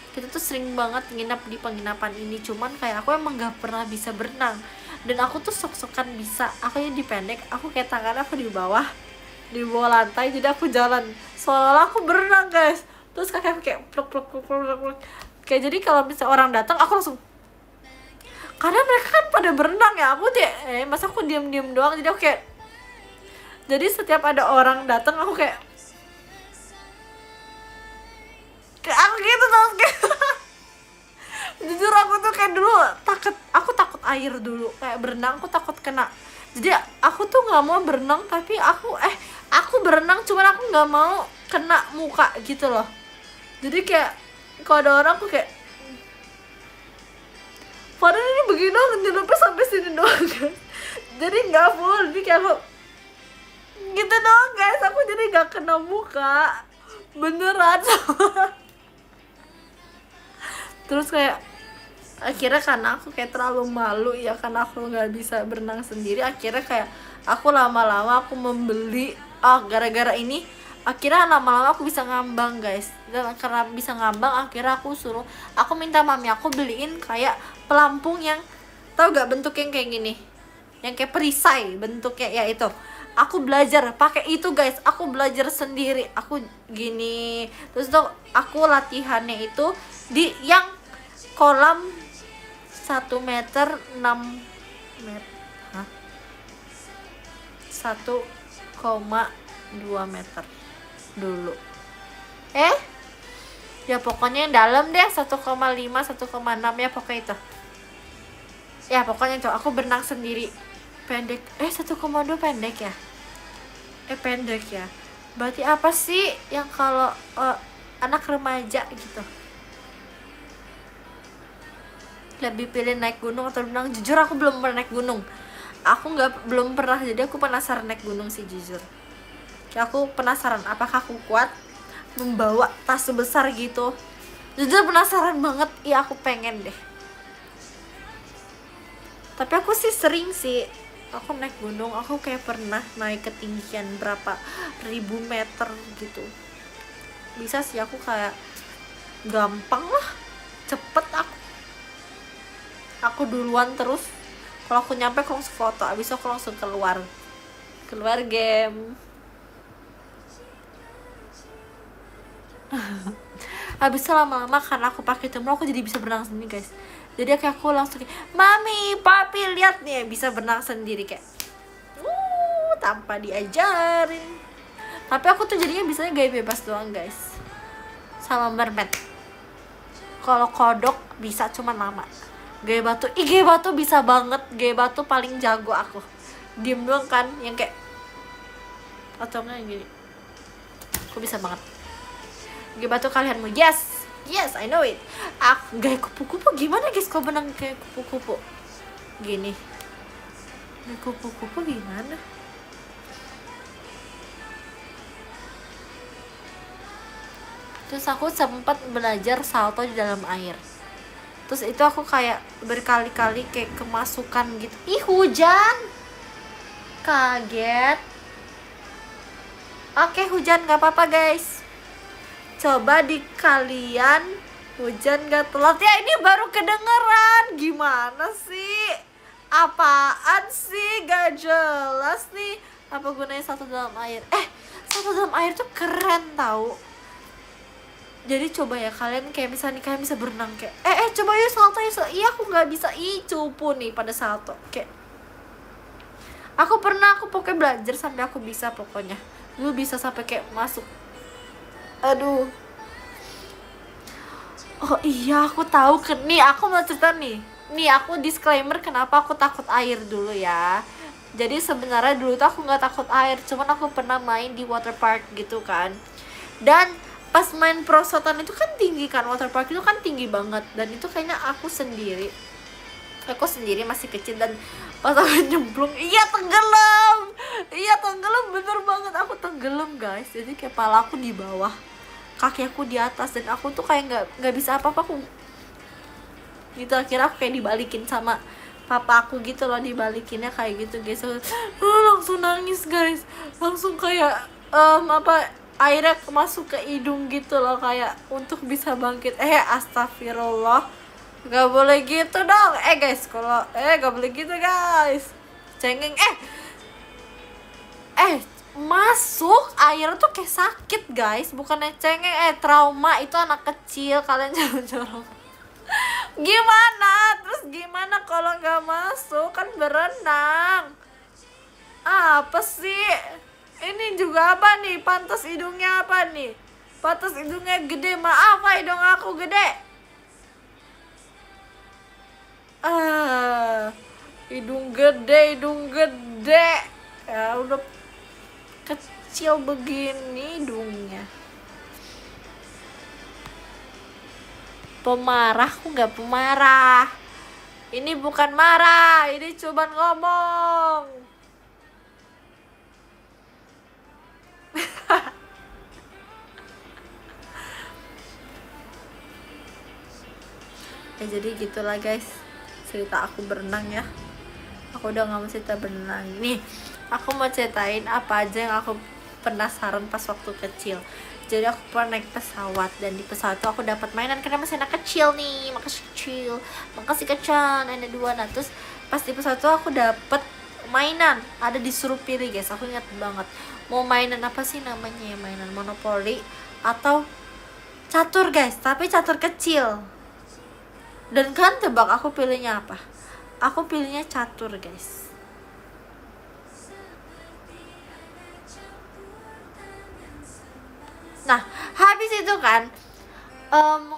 Kita tuh sering banget nginap di penginapan ini, cuman kayak aku emang gak pernah bisa berenang. Dan aku tuh sok-sokan bisa, aku yang di pendek, aku kayak tangan aku di bawah lantai, jadi aku jalan seolah-olah aku berenang guys. Terus kakek aku kayak pluk. Kayak jadi kalau misalnya orang datang aku langsung, karena mereka kan pada berenang ya, aku masa aku diem doang. Jadi aku kayak, jadi setiap ada orang datang aku kayak aku gitu terus kayak jujur aku tuh kayak dulu aku takut air dulu, kayak berenang aku takut kena. Jadi aku tuh nggak mau berenang, tapi aku berenang cuman aku nggak mau kena muka gitu loh. Jadi kayak kalau ada orang aku kayak, padahal ini begini doang, nyelupnya sampai sini doang kan. Jadi nggak full, jadi kayak aku gitu doang guys, aku jadi nggak kena muka beneran. Terus kayak Akhirnya karena aku kayak terlalu malu ya, karena aku nggak bisa berenang sendiri, akhirnya kayak aku lama-lama aku membeli, gara-gara ini akhirnya lama-lama aku bisa ngambang guys. Dan karena bisa ngambang akhirnya aku minta mami aku beliin kayak pelampung yang, tau gak bentuk yang kayak gini, yang kayak perisai bentuknya ya, itu aku belajar pakai itu guys. Aku belajar sendiri, aku gini, terus tuh aku latihannya itu di yang kolam 1 meter 6 meter, 1,2 meter dulu. Ya pokoknya yang dalam deh 1,5 1,6 ya, pokoknya itu. Ya pokoknya itu aku berenang sendiri. Pendek. 1,2 pendek ya? Pendek ya. Berarti apa sih yang kalau anak remaja gitu lebih pilih naik gunung atau berenang? Jujur aku belum pernah naik gunung. Belum pernah, jadi aku penasaran naik gunung sih jujur. Kayak aku penasaran apakah aku kuat membawa tas sebesar gitu. Jujur penasaran banget. Iya aku pengen deh. Tapi aku sih sering sih aku naik gunung. Aku kayak pernah naik ketinggian berapa ribu meter gitu. Bisa sih aku kayak gampang lah, cepet aku duluan. Terus kalau aku nyampe aku langsung foto, abis itu aku langsung keluar game. Habis itu lama-lama karena aku pakai tumbler aku jadi bisa berenang sendiri guys. Jadi kayak aku langsung kayak, mami, papi lihat nih bisa berenang sendiri kayak tanpa diajarin. Tapi aku tuh jadinya bisanya gaya bebas doang guys, sama mermaid. Kalau kodok bisa cuma lama. Gaya batu bisa banget. Gaya batu paling jago aku. Diem doang kan, yang kayak atau enggak gini. Aku bisa banget. Gaya batu kalian mau? Yes, I know it. Gaya kupu-kupu gimana guys? Kau benang kayak kupu-kupu gini. Gaya kupu-kupu gimana? Terus aku sempat belajar salto di dalam air. Terus itu aku kayak berkali-kali kayak kemasukan gitu. Ih hujan, kaget. Oke hujan gak apa-apa guys. Coba di kalian hujan gak telat ya, ini baru kedengeran. Gimana sih? Apaan sih? Gak jelas nih. Apa gunanya salto dalam air? Salto dalam air tuh keren tau. Jadi coba ya kalian kayak misalnya kalian bisa berenang kayak coba yuk salto yuk. Iya aku nggak bisa, cupu nih pada salto kayak aku pokoknya belajar sampai aku bisa. Pokoknya lu bisa sampai kayak masuk. Aduh. Oh iya aku tahu nih, aku mau cerita nih aku disclaimer kenapa aku takut air dulu ya. Jadi sebenarnya dulu tuh aku nggak takut air, cuman aku pernah main di water park gitu kan. Dan pas main perosotan itu kan tinggi kan, water park itu kan tinggi banget. Dan itu kayaknya aku sendiri masih kecil, dan pas aku nyemplung tenggelam bener banget. Aku tenggelam guys, jadi kepala aku di bawah, kaki aku di atas, dan aku tuh kayak nggak bisa apa-apa aku gitu. Akhirnya aku kayak dibalikin sama papa aku gitu loh, dibalikinnya kayak gitu guys. Langsung nangis guys, langsung kayak airnya masuk ke hidung gitu loh, kayak untuk bisa bangkit. Astagfirullah, gak boleh gitu dong guys. Kalau gak boleh gitu guys, cengeng. Masuk air tuh kayak sakit guys, bukannya cengeng. Trauma itu anak kecil, kalian jangan jorok. Gimana kalau nggak masuk? Kan berenang. Apa sih? Ini juga apa nih? Pantas hidungnya apa nih? Pantas hidungnya gede. Maaf hidung aku gede. Hidung gede. Ya udah kecil begini hidungnya. Pemarah, aku nggak pemarah. Ini bukan marah, ini cuma ngomong. Ya jadi gitulah guys cerita aku berenang ya. Aku udah gak mau cerita berenang. Nih aku mau ceritain apa aja yang aku penasaran pas waktu kecil. Jadi aku pernah naik pesawat, dan di pesawat itu aku dapat mainan karena masih anak kecil nih, makasih kecil ada dua. Nah terus pas di pesawat itu aku dapat mainan, ada disuruh pilih guys. Aku ingat banget mau mainan apa sih namanya ya, mainan monopoli atau catur guys, tapi catur kecil. Dan kan tebak aku pilihnya apa? Aku pilihnya catur guys. Nah habis itu kan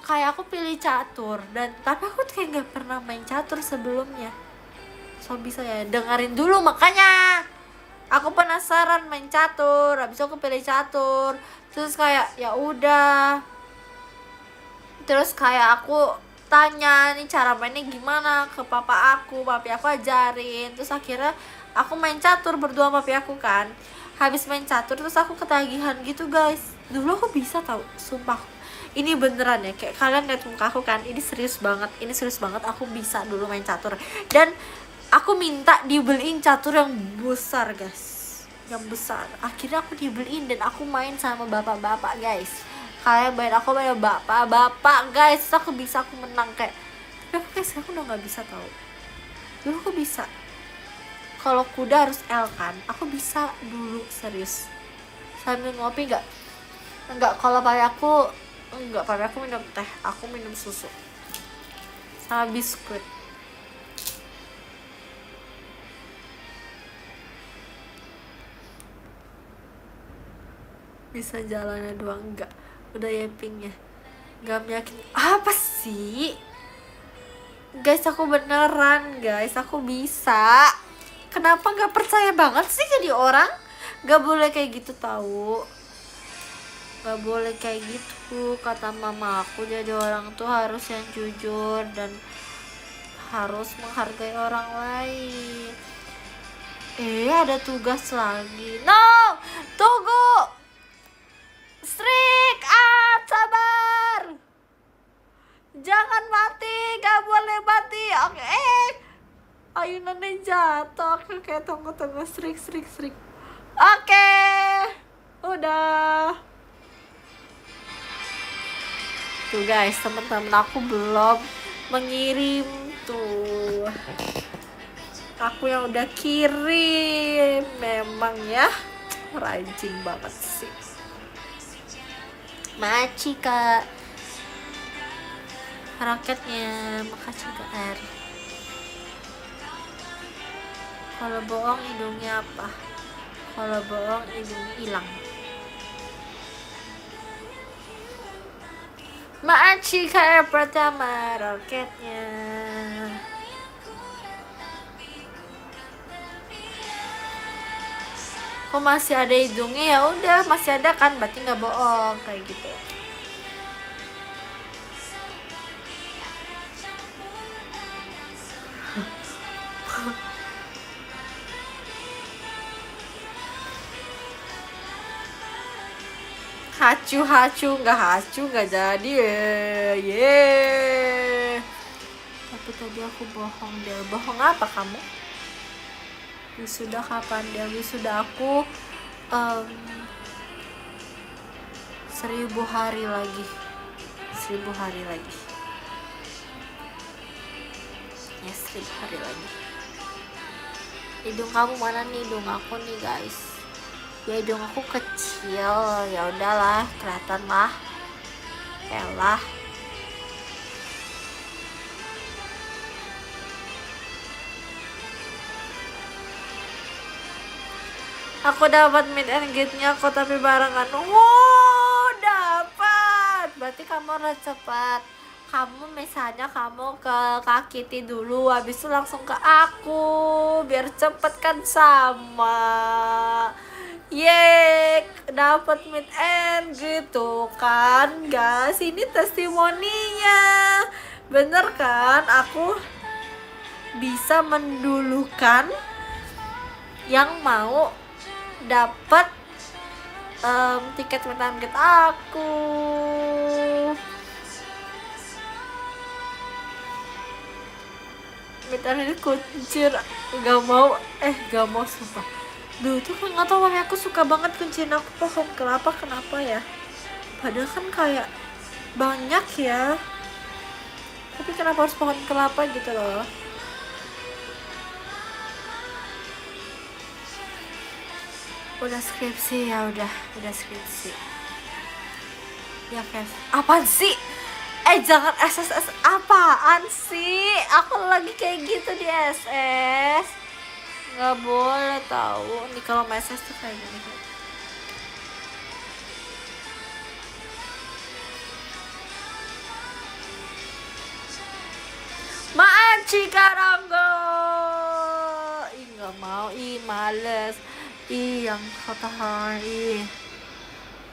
kayak aku pilih catur, dan tapi aku kayak nggak pernah main catur sebelumnya. So bisa ya dengerin dulu, makanya aku penasaran main catur. Habis itu aku pilih catur, terus kayak ya udah, terus kayak aku tanya nih cara mainnya gimana ke papi aku ajarin. Terus akhirnya aku main catur berdua sama papi aku kan. Habis main catur terus aku ketagihan gitu guys. Dulu aku bisa tahu, sumpah ini beneran ya, kayak kalian lihat muka aku kan, ini serius banget, aku bisa dulu main catur. Dan aku minta dibeliin catur yang besar guys, yang besar. Akhirnya aku dibeliin dan aku main sama bapak-bapak guys. Kayak aku main bapak-bapak guys, terus aku menang kayak. Tapi aku guys aku udah nggak bisa tahu. Dulu aku bisa. Kalau kuda harus L kan, aku bisa dulu serius. Sambil ngopi enggak, kalau pakai aku enggak, pakai aku minum teh, aku minum susu sama biskuit. Bisa jalannya doang enggak, udah yappingnya enggak meyakinkan. Apa sih guys, aku beneran guys, aku bisa. Kenapa nggak percaya banget sih jadi orang? Nggak boleh kayak gitu tahu, nggak boleh kayak gitu. Kata mama aku, jadi orang tuh harus yang jujur dan harus menghargai orang lain. Ada tugas lagi. No, tunggu Strik, sabar, jangan mati, gak boleh mati. Oke, ayunannya jatuh. Oke, tunggu Strik. Oke, udah. Tuh guys, teman-teman aku belum mengirim tuh. Aku yang udah kirim, memang ya rajin banget sih. Maci kak raketnya, makasih kak R. Kalau bohong hidungnya apa? Kalau bohong hidungnya hilang. Maci kak R pertama raketnya. Kok masih ada hidungnya? Ya udah, masih ada kan, berarti nggak bohong kayak gitu. hacu nggak jadi tapi tadi aku bohong deh. Bohong apa kamu? Wisuda kapan deh? Wisuda aku 1000 hari lagi. 1000 hari lagi ya, 1000 hari lagi. Hidung kamu mana nih? Hidung aku nih guys. Ya hidung aku kecil, ya udahlah, kelihatan lah. Elah. Aku dapat meet and greet-nya kok, tapi barengan. Wow, dapat. Berarti kamu harus cepat. Kamu misalnya kamu ke Kak Kitty dulu, habis itu langsung ke aku, biar cepet kan sama. Yeay, dapat meet and greet tuh kan guys. Ini testimoninya. Bener kan? Aku bisa mendulukan yang mau dapat tiket meet and greet aku. Bentar ini kuncir. Gak mau sumpah. Duh tuh kan gak tau, mami aku suka banget kunciin aku pohon kelapa, kenapa ya? Padahal kan kayak banyak ya, tapi kenapa harus pohon kelapa gitu loh. Udah skripsi ya, udah skripsi ya guys. Apaan sih? Jangan SSS, apaan sih? Aku lagi kayak gitu di SS. Nggak boleh tahu nih kalau SS tuh kayak gini. Maaf Cikaranggo. Ih nggak mau, males. Yang foto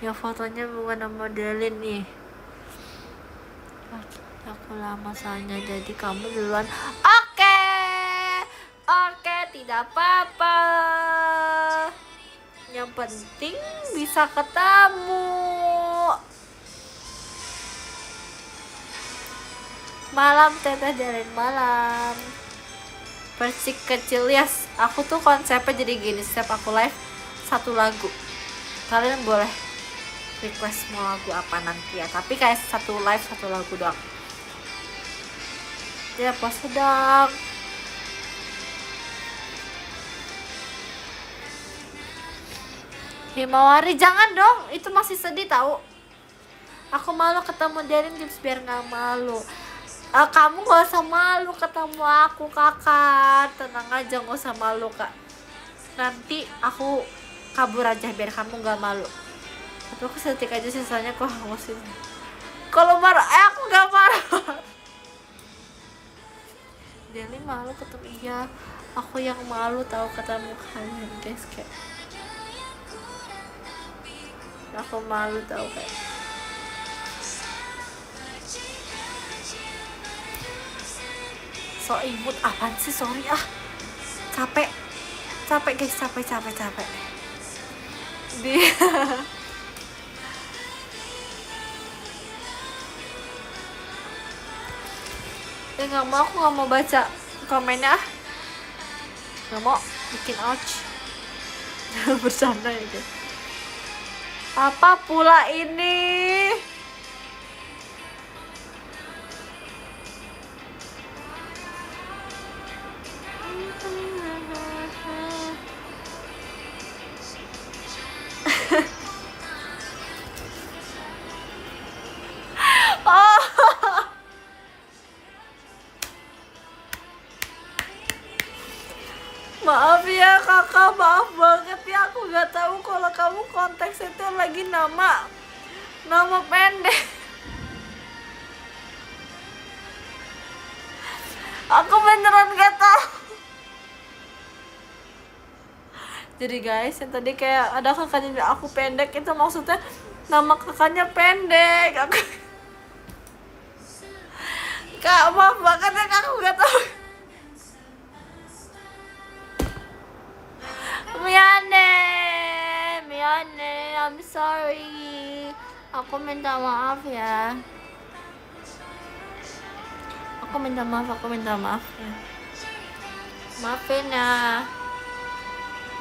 yang fotonya bukan modelin nih. Aku lama soalnya, jadi kamu duluan. Oke, tidak apa-apa. Yang penting bisa ketemu. Malam teteh, jalan malam. Persik kecil, yes. Aku tuh konsepnya jadi gini, setiap aku live satu lagu. Kalian boleh request mau lagu apa nanti ya, tapi kayak satu live satu lagu doang. Ya puasa dong. Himawari jangan dong, itu masih sedih tahu. Aku malu ketemu Darin Gibbs, biar nggak malu. Kamu gak usah malu ketemu aku kakak, tenang aja, gak usah malu kak. Nanti aku kabur aja biar kamu gak malu. Tapi aku setik aja sisanya kok hangusin. Kalau marah, aku gak marah. Deli malu ketemu, iya. Aku yang malu tahu ketemu kalian guys, kayak aku malu tahu kayak. So imut apaan sih, sorry capek guys, capek di nggak mau, aku nggak mau baca komennya, nggak mau bikin ouch. Bercanda ya guys. Apa pula ini? Maaf ya kakak, maaf banget ya, aku gak tahu kalau kamu konteks itu lagi nama pendek. Aku beneran gak tahu. Jadi guys, yang tadi kayak ada kakaknya bilang aku pendek, itu maksudnya nama kakaknya pendek. Kak maaf banget ya, aku gak tahu. Miane, I'm sorry. Aku minta maaf ya. Aku minta maaf ya. Maafin ya.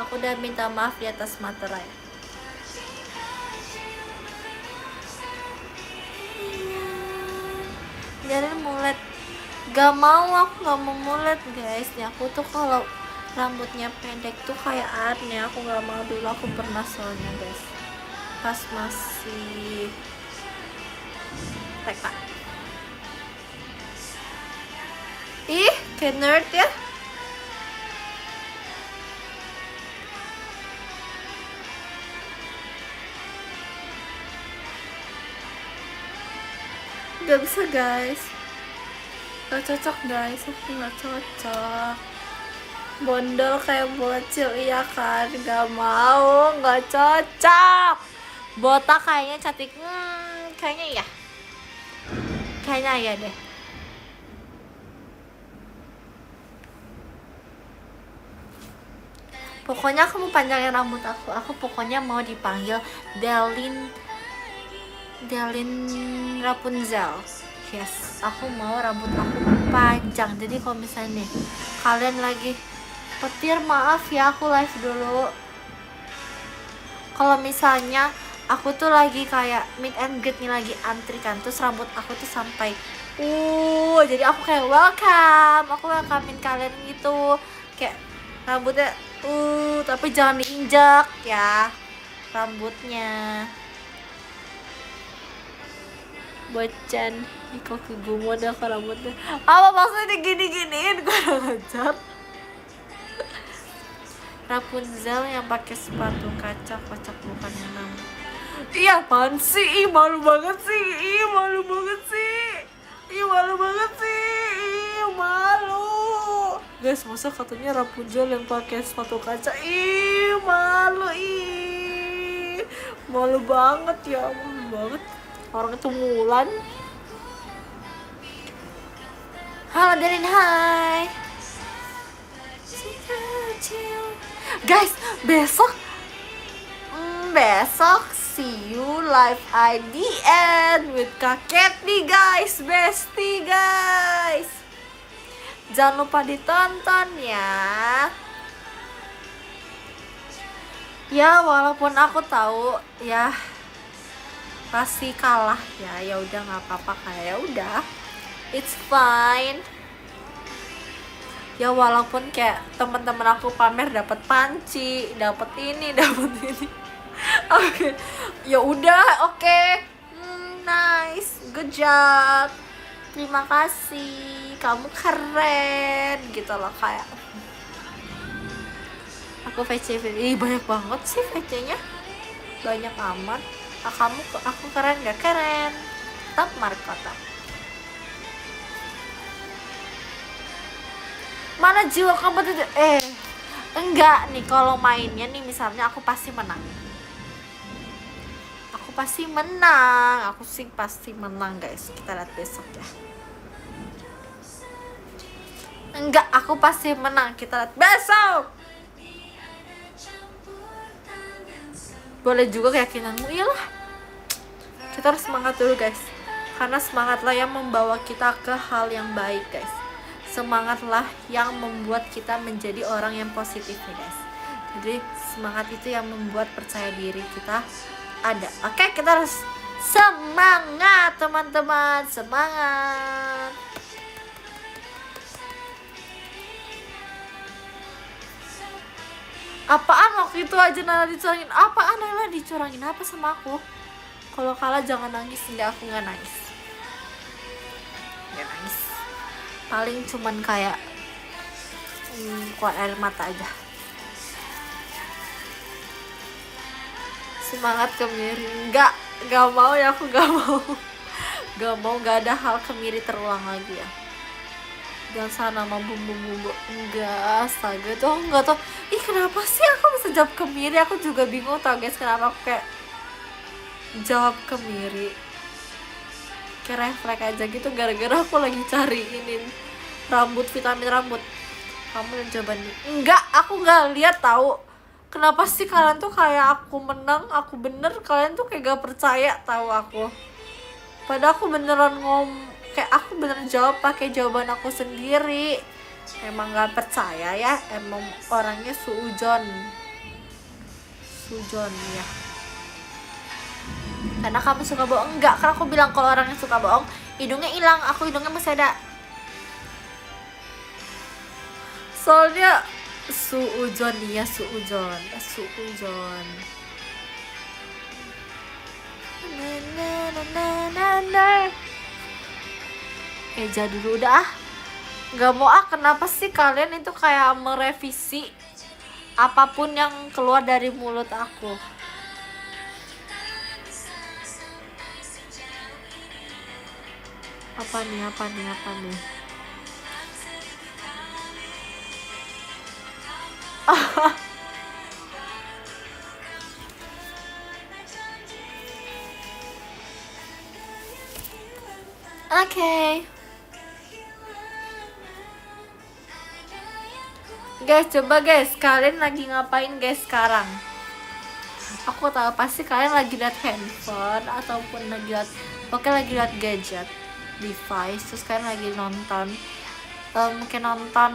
Aku udah minta maaf di atas materai. Jadi mulet. Gak mau, aku gak mau mulet guys. Nih aku tuh kalau rambutnya pendek tuh kayak Arne, aku gak mau. Dulu aku pernah soalnya guys, pas masih TK. Ih, kayak nerd ya. Gak bisa guys, gak cocok guys, aku gak cocok. Bondol kayak bocil, iya kan? Gak mau, gak cocok. Botak kayaknya cantik, kayaknya iya. Kayaknya iya deh. Pokoknya aku mau panjangin rambut aku. Aku pokoknya mau dipanggil Delin Rapunzel. Yes, aku mau rambut aku panjang. Jadi kalau misalnya nih kalian lagi petir, maaf ya aku live dulu. Kalau misalnya aku tuh lagi kayak meet and greet nih, lagi antri kan, terus rambut aku tuh sampai jadi aku kayak aku welcomein kalian gitu, kayak rambutnya tapi jangan diinjak ya rambutnya. Bocan kok kegumon ya ke rambutnya, apa maksudnya gini-giniin gue udah ngajar. Rapunzel yang pakai sepatu kaca, kocak bukan yang nama. Iya apaan sih, ih malu banget sih, ih malu banget sih, ih malu banget sih, ih malu. Guys, masa katanya Rapunzel yang pakai sepatu kaca, ih malu, ih malu banget ya, malu banget. Orang itu Mulan. Halo Darin, hai guys. Besok see you live IDN with Kak Kathy guys, bestie guys. Jangan lupa ditonton ya. Ya walaupun aku tahu ya pasti kalah ya udah nggak apa-apa, kayak ya udah it's fine. Ya walaupun kayak teman-teman aku pamer dapat panci, dapat ini, dapat ini. Oke, ya udah, oke. Nice, good job, terima kasih, kamu keren gitu loh. Kayak aku VC, banyak banget sih VC-nya, banyak amat. Aku keren gak keren? Tetap Markota. Mana jiwa kompetitif? Enggak nih, kalau mainnya nih misalnya aku pasti menang. Aku sih pasti menang guys. Kita lihat besok ya. Enggak, aku pasti menang. Kita lihat besok. Boleh juga keyakinanmu, iyalah. Kita harus semangat dulu guys. Karena semangatlah yang membawa kita ke hal yang baik guys. Semangatlah yang membuat kita menjadi orang yang positif nih guys. Jadi semangat itu yang membuat percaya diri kita ada. Oke, kita harus semangat teman-teman, semangat. Apaan waktu itu aja Nala dicurangin? Apaan Nala dicurangin apa sama aku? Kalau kalah jangan nangis. Enggak, aku nggak nangis. Nggak nangis. Paling cuman kayak keluar air mata aja. Semangat kemiri. Enggak mau ya, aku gak ada hal kemiri terulang lagi ya. Jangan sana sama bumbu-bumbu. Enggak, astaga tuh enggak tuh. Ih kenapa sih aku bisa jawab kemiri? Aku juga bingung tau guys, kenapa aku kayak jawab kemiri. Kayak refleks aja gitu, gara-gara aku lagi cari ini rambut, vitamin rambut. Kamu yang coba nih. Enggak, aku gak lihat tahu. Kenapa sih kalian tuh kayak aku menang, aku bener, kalian tuh kayak gak percaya tahu aku. Padahal aku beneran kayak aku beneran jawab pakai jawaban aku sendiri. Emang gak percaya ya, emang orangnya suujon ya. Karena kamu suka bohong. Enggak, karena aku bilang kalau orangnya suka bohong hidungnya hilang, aku hidungnya masih ada. Soalnya suujon ya, suujon. Eja dulu udah ah. Gak mau ah, kenapa sih kalian itu kayak merevisi apapun yang keluar dari mulut aku. Apa nih? Oke. Guys, coba guys, kalian lagi ngapain guys sekarang? Aku tahu pasti kalian lagi lihat handphone ataupun lagi lihat gadget. device, terus kalian lagi nonton mungkin nonton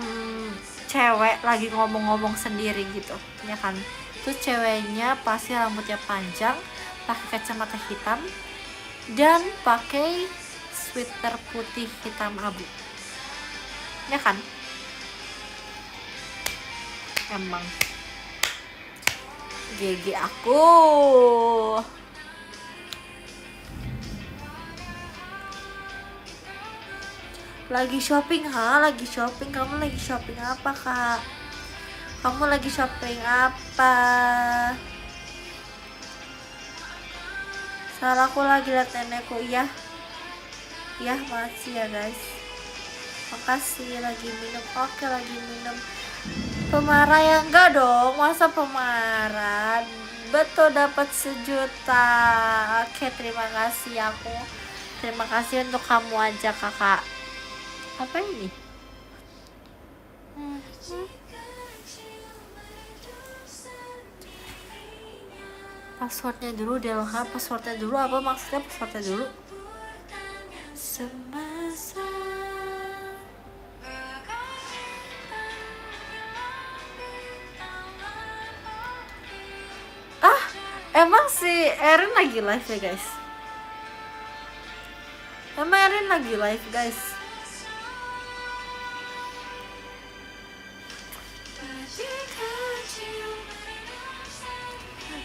cewek lagi ngomong-ngomong sendiri gitu ya kan. Terus ceweknya pasti rambutnya panjang, pakai kacamata hitam, dan pakai sweater putih hitam abu ya kan. Emang GG aku. Lagi shopping ha? Lagi shopping? Kamu lagi shopping apa kak? Kamu lagi shopping apa? Salah aku lagi liat nenekku ya. Ya makasih ya guys. Makasih lagi minum. Oke lagi minum. Pemarah ya enggak dong, masa pemarah. Betul dapat 1 juta. Oke terima kasih aku. Terima kasih untuk kamu aja kakak. Apa ini? Passwordnya dulu Delha. Passwordnya dulu apa maksudnya? Passwordnya dulu. Semasa emang si Erin lagi live ya guys? Emang Erin lagi live guys?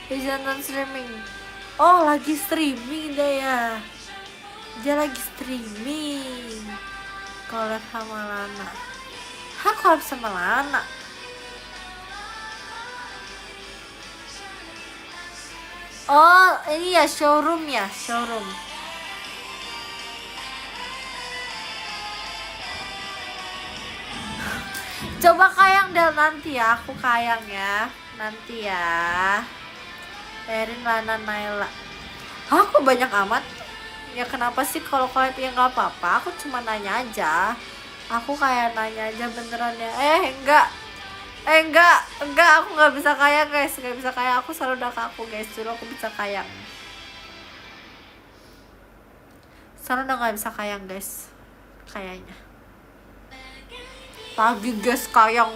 Bisa nonton streaming. Oh lagi streaming dia ya. Dia lagi streaming. Collab sama Lana. Hah collab sama Lana? Oh ini ya showroom ya, showroom. Coba kayang deh nanti ya, aku kayang ya. Nanti ya. Erin, Lana, Naila. Hah kok banyak amat? Ya kenapa sih kalau collab ya nggak apa-apa, aku cuma nanya aja. Aku kayak nanya aja beneran ya. Enggak, aku nggak bisa kaya guys, nggak bisa kaya. Aku selalu udah kaku guys, dulu aku bisa kaya. Sekarang udah nggak bisa kayang guys, kayaknya. Pagi guys kayang.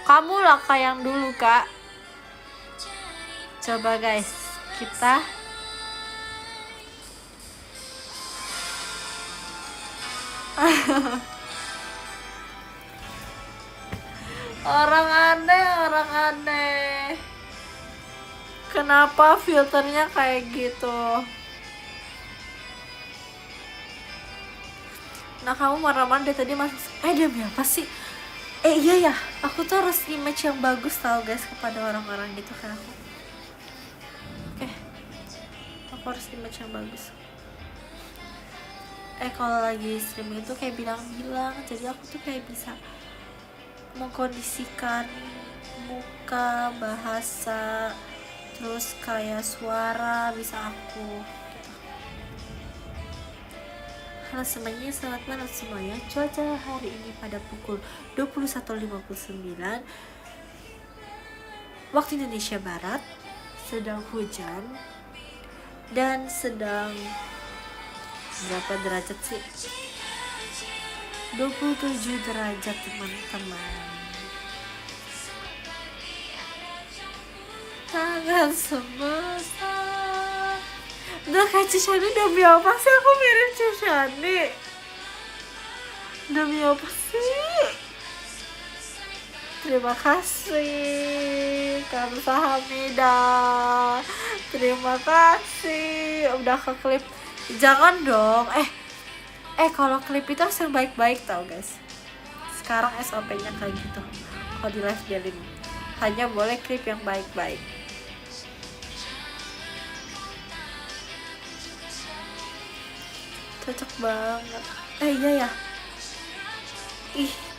Kamu lah kayang dulu kak. Coba guys, kita orang aneh. Kenapa filternya kayak gitu? Nah kamu marah-marah dari tadi masuk. Demi apa sih? Iya ya, aku tuh harus image yang bagus tau guys kepada orang-orang gitu kayak aku. Aku harus image yang bagus. Kalau lagi streaming itu kayak bilang-bilang, jadi aku tuh kayak bisa mengkondisikan muka, bahasa, terus kayak suara bisa aku gitu. Halo semuanya, selamat malam semuanya. Cuaca hari ini pada pukul 21.59 waktu Indonesia Barat sedang hujan dan sedang berapa derajat sih? 27 derajat teman-teman. Tangan semesta. Udah kayak Cushani, demi apa sih aku mirip Cushani? Demi apa sih? Terima kasih Kamsa Hamida. Terima kasih. Udah ke klip. Jangan dong. Kalau klip itu harus yang baik-baik tau guys. Sekarang SOP-nya kayak gitu. Kalau di live dialin hanya boleh klip yang baik-baik. Cocok banget. Iya ya.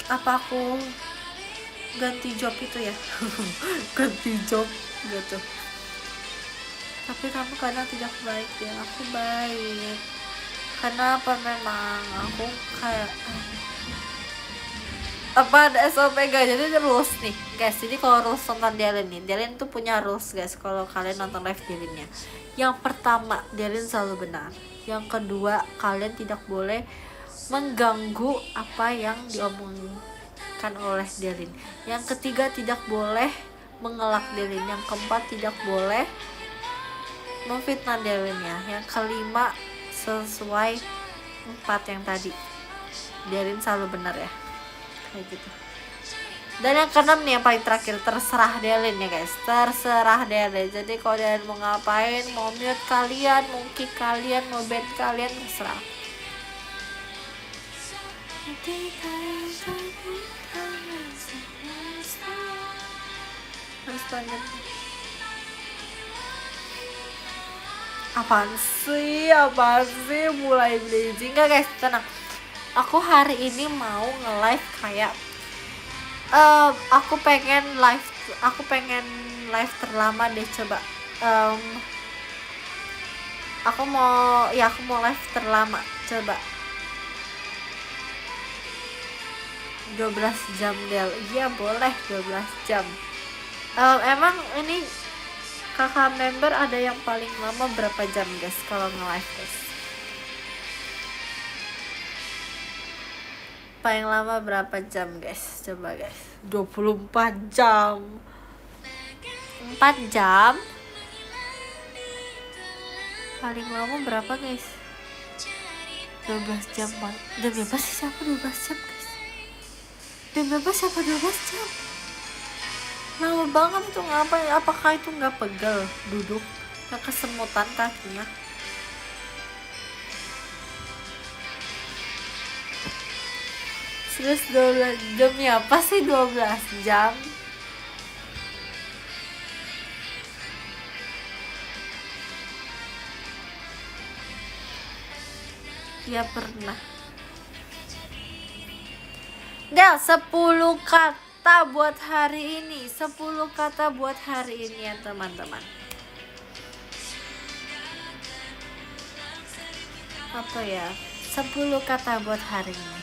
Apa aku ganti job itu ya? Ganti job gitu. Tapi kamu kadang tidak baik ya. Aku baik. Kenapa memang aku kayak apa ada SOP guys, jadi ada rules nih guys. Jadi kalau rules nonton Dylan nih, Dylan tuh punya rules guys kalau kalian nonton live Dylannya. Yang pertama, Dylan selalu benar. Yang kedua, kalian tidak boleh mengganggu apa yang diomongkan oleh Dylan. Yang ketiga, tidak boleh mengelak Dylan. Yang keempat, tidak boleh memfitnah Dylan ya. Yang kelima, sesuai 4 yang tadi, Dylan selalu benar ya, kayak gitu. Dan yang keenam nih yang paling terakhir, terserah Dylan ya guys, terserah Dylan. Jadi kalau Dylan mau ngapain, mau mute kalian, mau kick kalian, mau ban kalian, terserah. Harus panjang. Apaan sih mulai blazing. Enggak guys, tenang. Aku hari ini mau nge-live kayak aku pengen live terlama deh, coba. Aku mau live terlama, coba 12 jam Del. Iya boleh 12 jam. Emang ini kakak member ada yang paling lama berapa jam guys kalau nge-live guys? Paling lama berapa jam guys? Coba guys. 24 jam. 4 jam. Paling lama berapa guys? 12 jam. Udah bebas sih siapa 12 jam guys? Udah bebas siapa 12 jam? Lama banget itu, ngapain? Apakah itu nggak pegel duduk? Nggak kesemutan kakinya? Serius 12 jam ya? Apa sih 12 jam? Ya pernah. Del, 10 kata buat hari ini. 10 kata buat hari ini ya teman-teman. Apa ya? 10 kata buat hari ini.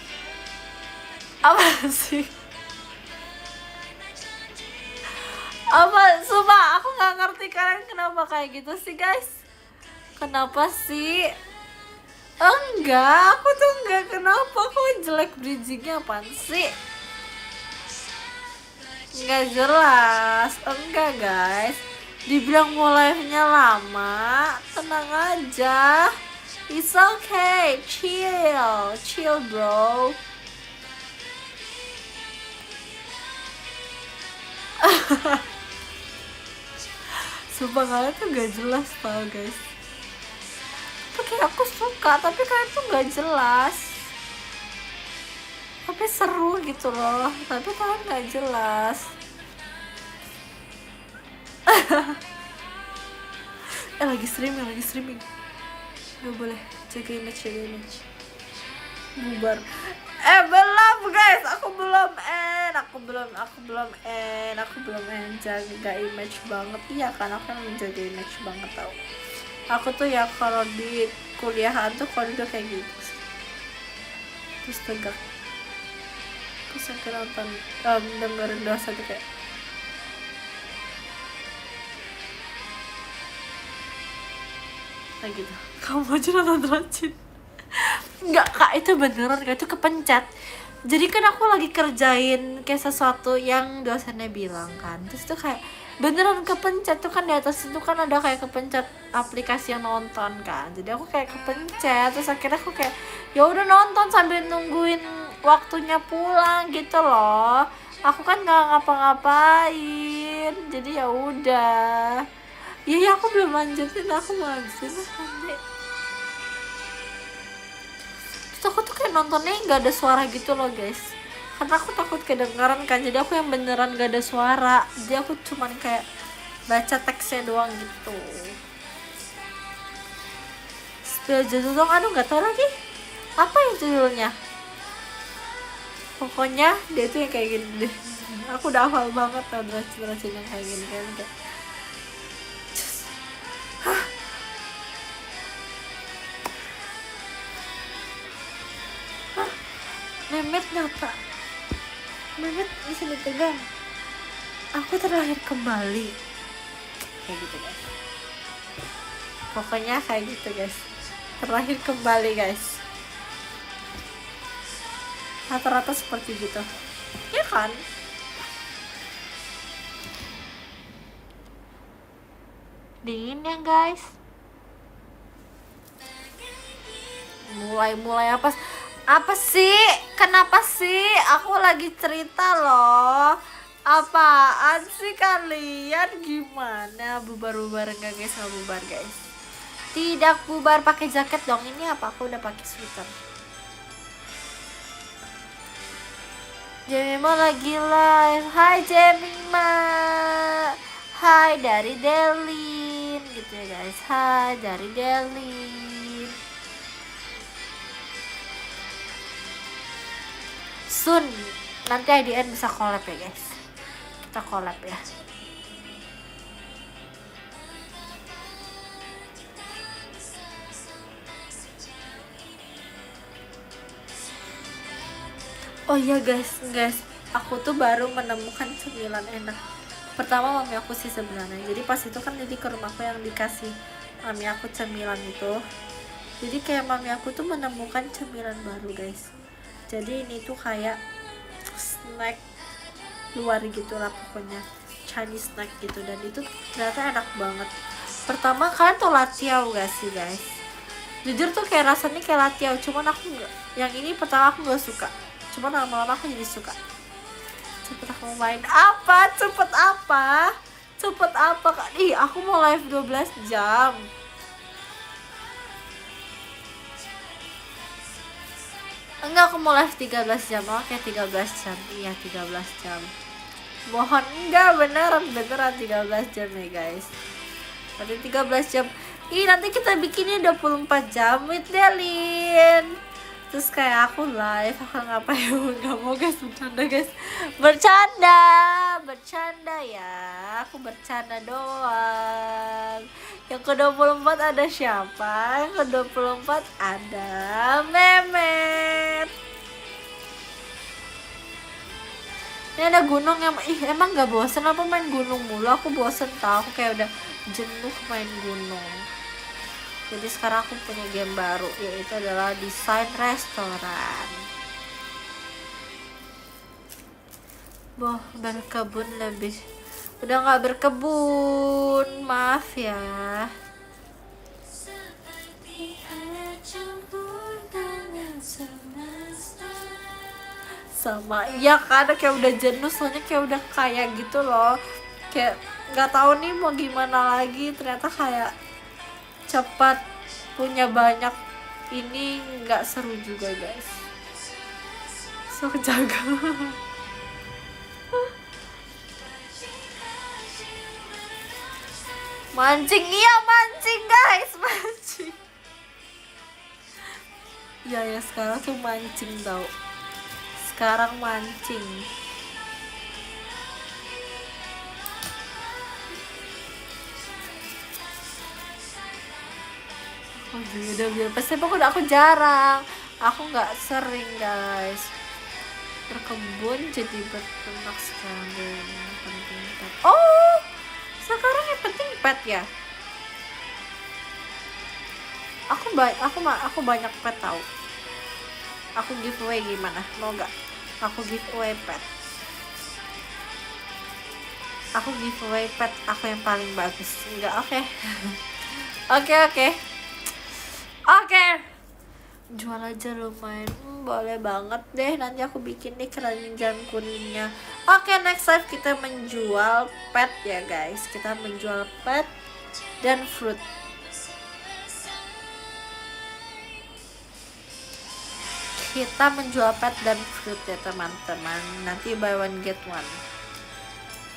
Apa sih? Apa? Sumpah aku gak ngerti kalian kenapa kayak gitu sih guys. Kenapa sih? Enggak, aku tuh enggak. Kenapa kok jelek bridgingnya, apaan sih? Enggak jelas. Enggak guys, dibilang mau live-nya lama, tenang aja, it's okay, chill bro. Sumpah kalian tuh gak jelas tau guys. Tapi aku suka, tapi kalian tuh gak jelas. Tapi seru gitu loh, tapi kalian gak jelas. Lagi streaming. Gak boleh, jaga image. Bubar. Belum guys, aku belum jaga image banget. Iya kan, aku kan menjaga image banget tau. Aku tuh ya kalau di kuliahan tuh kalau udah kayak gitu terus tegak, terus aku nonton dengerin dosa tuh kayak gitu. Kamu aja nonton rajin. Enggak kak, itu beneran kak, itu kepencet. Jadi kan aku lagi kerjain kayak sesuatu yang dosennya bilang kan, terus tuh kayak beneran kepencet tuh kan, di atas itu kan ada kayak kepencet aplikasi yang nonton kan. Jadi aku kayak kepencet, terus akhirnya aku kayak ya udah nonton sambil nungguin waktunya pulang gitu loh. Aku kan nggak ngapa-ngapain, jadi ya udah. Iya aku belum lanjutin, aku mau lanjutin nanti. Terus aku tuh kayak nontonnya nggak ada suara gitu loh guys, karena aku takut kedengaran kan. Jadi aku yang beneran gak ada suara, jadi aku cuman kayak baca teksnya doang gitu. Spill judul dong, aduh gak tau lagi apa ya judulnya. Pokoknya dia tuh yang kayak gini deh. Aku udah hafal banget tau dracin yang kayak gini kan. Memet nyata. Mehmet bisa dipegang. Aku terlahir kembali. Kayak gitu guys. Pokoknya kayak gitu guys. Terlahir kembali guys. Rata-rata seperti gitu. Ya kan? Dingin ya guys. Mulai apa sih? Kenapa sih? Aku lagi cerita loh. Apaan sih kalian? Gimana? Bubar-bubar enggak guys? Nggak bubar guys. Tidak bubar, pakai jaket dong. Ini apa? Aku udah pakai sweater. Jemima lagi live. Hai Jemima. Hai dari Delin gitu ya guys. Hai dari Delin. Sun, nanti IDN bisa collab ya guys. Kita collab ya. Oh iya guys, aku tuh baru menemukan cemilan enak. Pertama mami aku sih sebenarnya. Jadi pas itu kan jadi ke rumahku yang dikasih mami aku cemilan itu. Jadi kayak mami aku tuh menemukan cemilan baru guys. Jadi ini tuh kayak snack luar gitu lah pokoknya, Chinese snack gitu, dan itu ternyata enak banget. Pertama kalian tuh latiau gak sih guys? Jujur tuh kayak rasanya kayak latiau, cuman aku nggak. Yang ini pertama aku nggak suka, cuman lama-lama aku jadi suka. Cepet aku main apa? Cepet apa kak? Ih aku mau live 12 jam. Enggak, aku mau live 13 jam. Oke 13 jam. Iya 13 jam. Mohon enggak, beneran 13 jam ya guys. Nanti 13 jam. Ih nanti kita bikinnya 24 jam with Delin. Terus kayak aku live, aku ngapain? Gak mau guys, bercanda ya. Aku bercanda doang. Yang ke-24 ada siapa? Yang ke-24 ada Mehmet. Ini ada gunung yang emang gak bosen apa main gunung mulu? Aku bosen tau, aku kayak udah jenuh main gunung. Jadi sekarang aku punya game baru, yaitu adalah desain restoran. Boh, berkebun lebih. Udah nggak berkebun, maaf ya. Sama, iya kan, kayak udah jenuh, soalnya kayak udah kayak gitu loh. Kayak nggak tahu nih mau gimana lagi. Ternyata kayak cepat punya banyak ini nggak seru juga guys. So jaga. Mancing, iya mancing guys, mancing. Ya sekarang tuh mancing tau. Sekarang mancing. Oh udah biar pasti pokoknya aku jarang, aku nggak sering guys berkebun, jadi berternak sekarang yang penting pet. Oh sekarang yang penting pet ya. Aku banyak pet tahu. Aku giveaway gimana, mau nggak? Aku giveaway pet. Aku giveaway pet aku yang paling bagus. Enggak, oke. Oke. Jual aja lumayan. Boleh banget deh. Nanti aku bikin nih keranjang kuningnya. Oke, next live kita menjual pet ya guys. Kita menjual pet dan fruit. Kita menjual pet dan fruit ya teman-teman. Nanti buy one get one.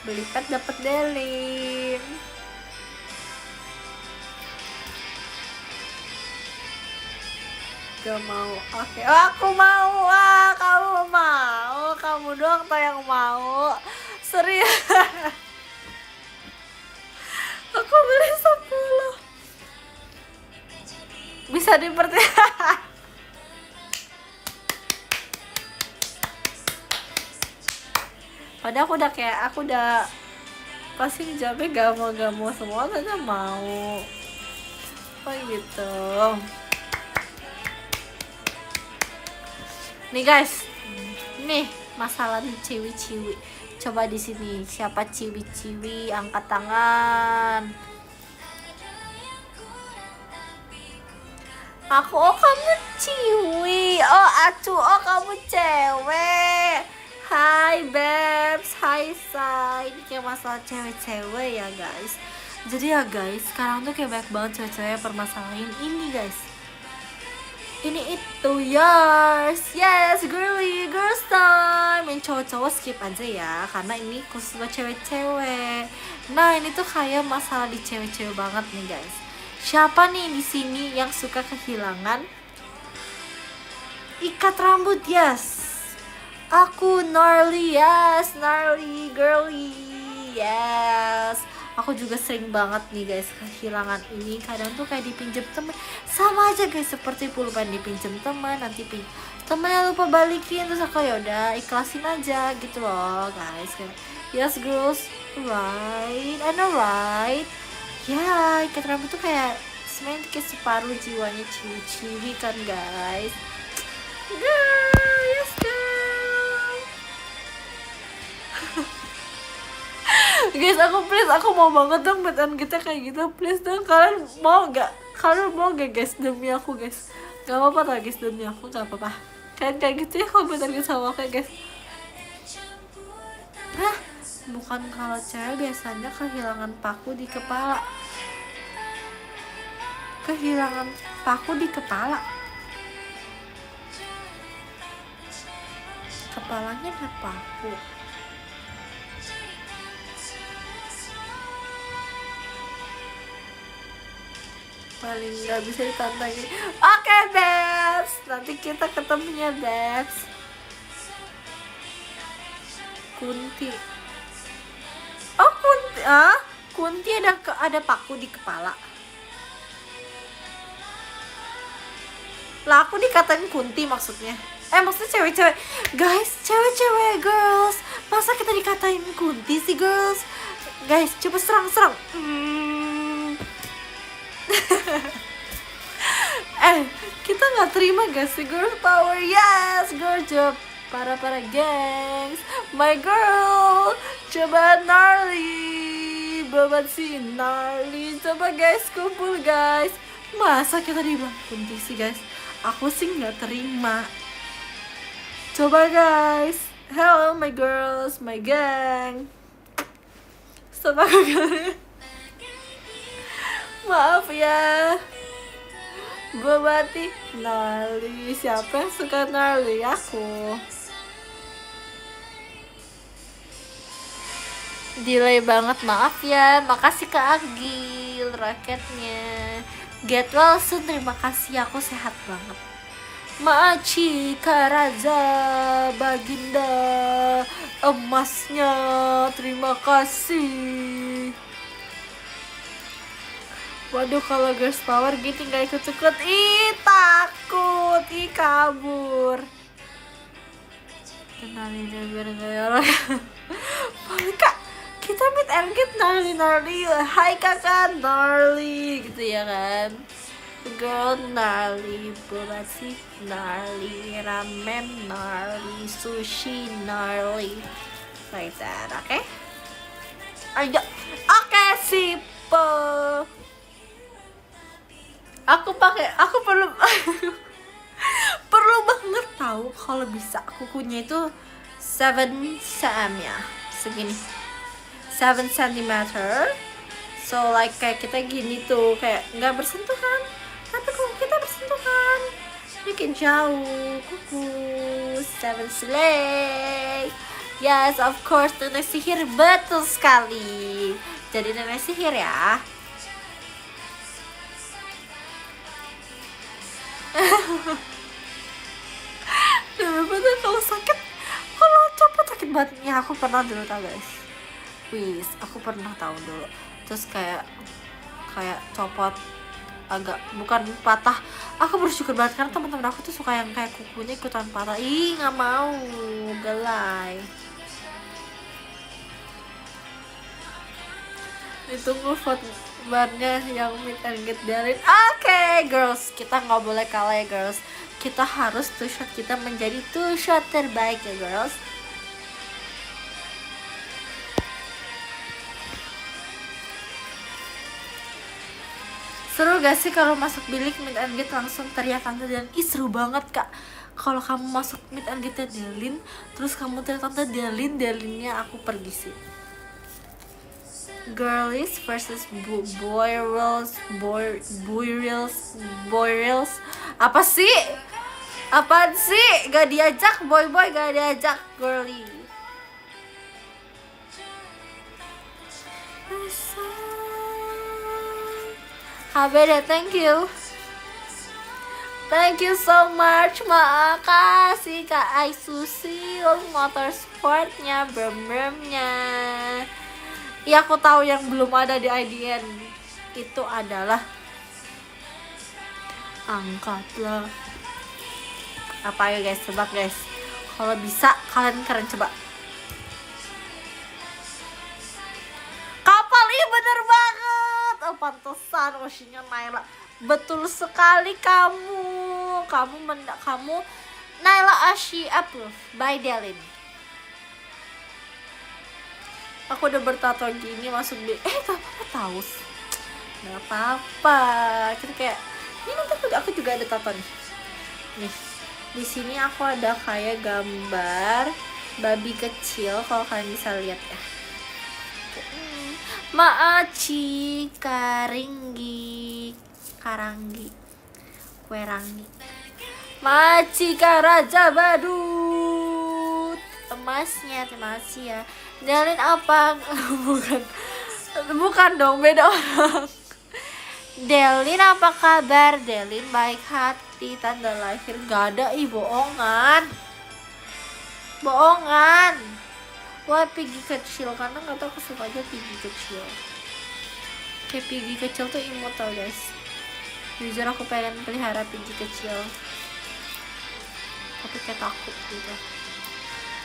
Beli pet dapat Delin. Gak mau. Oke. Oh, aku mau. Kamu mau. Kamu doang tuh yang mau. Serius. Aku beli 10. Bisa dipercaya. Padahal aku udah pasti jawabnya gak mau semua, ternyata mau. Oh gitu. Nih guys, nih masalah nih ciwi-ciwi. Coba di sini siapa ciwi-ciwi angkat tangan. Aku, oh kamu ciwi. Oh acu, oh kamu cewek. Hai Babs, hai Say. Ini kayak masalah cewek-cewek ya guys. Jadi ya guys, sekarang tuh kayak banyak banget cewek-cewek yang permasalahin ini guys. Ini itu yours. Yes, girls time. Yang cowok-cowok skip aja ya, karena ini khusus buat cewek-cewek. Nah, ini tuh kayak masalah di cewek-cewek banget nih guys. Siapa nih di sini yang suka kehilangan ikat rambut? Yes. Aku gnarly, yes, gnarly girly. Yes. Aku juga sering banget nih guys kehilangan ini. Kadang tuh kayak dipinjem temen, sama aja guys seperti pulpen, dipinjem temen, nanti temennya lupa balikin, terus aku yaudah ikhlasin aja gitu loh guys. Yes girls, right, I know right. Ya ikat rambut tuh kayak sebenarnya kayak separuh jiwanya ciwi-ciwi kan guys. Girl, yes girl. Guys, aku mau banget dong betan kita kayak gitu, please dong. Kalian mau gak guys, demi aku guys. Gak apa-apa lah guys, demi aku gak apa-apa. Kalian kayak gitu ya kalau betan kita sama aku guys. Hah? Bukan kalau cewek biasanya kehilangan paku di kepala. Kehilangan paku di kepala. Kepalanya ada paku. Paling nggak bisa ditantangin. Oke, Babs, nanti kita ketemunya Babs. Kunti. Oh Kunti, Kunti ada paku di kepala. Lah aku dikatain Kunti maksudnya. Maksudnya cewek-cewek. Guys, cewek-cewek girls. Masa kita dikatain Kunti sih girls? Guys, coba serang. Kita nggak terima gak sih girl power? Yes, girl job. Para gengs, my girl, coba gnarly, babat si gnarly, coba guys kumpul guys. Masa kita dibilang Kunti sih guys? Aku sih nggak terima. Coba guys, hello my girls, my gang. Coba kalian. Maaf ya, Babati gnarly. Siapa yang suka gnarly? Aku. Delay banget, maaf ya. Makasih ke Agil raketnya. Get well soon, terima kasih, aku sehat banget. Maci Karaza Baginda emasnya, terima kasih. Waduh, kalau girls power gini gak ikut-ikut. Ih, takut. Ih, kabur. Kenalin biar gak Kak, kita meet and greet gnarly. Hai kakak gnarly gitu ya kan. Girl gnarly, buat sih gnarly, ramen gnarly, sushi gnarly, like that. Oke? Ayo. Oke, sipo. Aku perlu perlu banget tahu kalau bisa kukunya itu 7 cm ya, segini 7 cm. So like kayak kita gini tuh kayak nggak bersentuhan, tapi kalau kita bersentuhan bikin jauh. Kuku 7 slay. Yes, of course, nenek sihir, betul sekali. Jadi nenek sihir ya. Bener-bener kalau sakit, kalau copot sakit banget ya. Aku pernah dulu tau guys, aku pernah tahu dulu. Terus kayak copot agak, bukan patah. Aku bersyukur banget karena teman-teman aku tuh suka yang kayak kukunya ikutan patah. Ih, nggak mau, gelai. Ditunggu vote barnya yang meet and greet Delin. Oke, girls, kita nggak boleh kalah ya girls. Kita harus two shot kita menjadi two shot terbaik ya girls. Seru gak sih kalau masuk bilik meet and greet langsung teriak tante Delin? Ih seru banget kak. Kalau kamu masuk meet and greet Delin, terus kamu teriak tante Delin, Delinnya aku pergi sih. Girlies versus boy reals. Apa sih? Apaan sih? Gak diajak boy gak diajak girly. HBD, thank you. Thank you so much. Makasih Kak Aisusi motorsportnya, brem-bremnya. Iya aku tahu yang belum ada di IDN itu adalah angkatlah. Apa ayo guys, tebak guys. Kalau bisa kalian keren coba. Kapal, iya bener banget. Oh pantesan Oshinya Naila. Betul sekali kamu. Kamu Naila Ashi approve by Delin. Aku udah bertato gini masuk di gak apa-apa tahu. Gak apa-apa. Kita kayak ini nanti aku juga ada tato nih. Nih. Di sini aku ada kayak gambar babi kecil kalau kalian bisa lihat ya. Maaci Karinggi Kwerangi Maaci Karaja Badut emasnya, terima kasih ya. Delin apa? bukan dong, beda orang. Delin apa kabar? Delin baik hati, tanda lahir gak ada, bohongan. Wah pigi kecil, karena gak tau aku suka aja pigi kecil. Kayak pigi kecil tuh imut tau guys. Jujur aku pengen pelihara pigi kecil, tapi kayak takut gitu.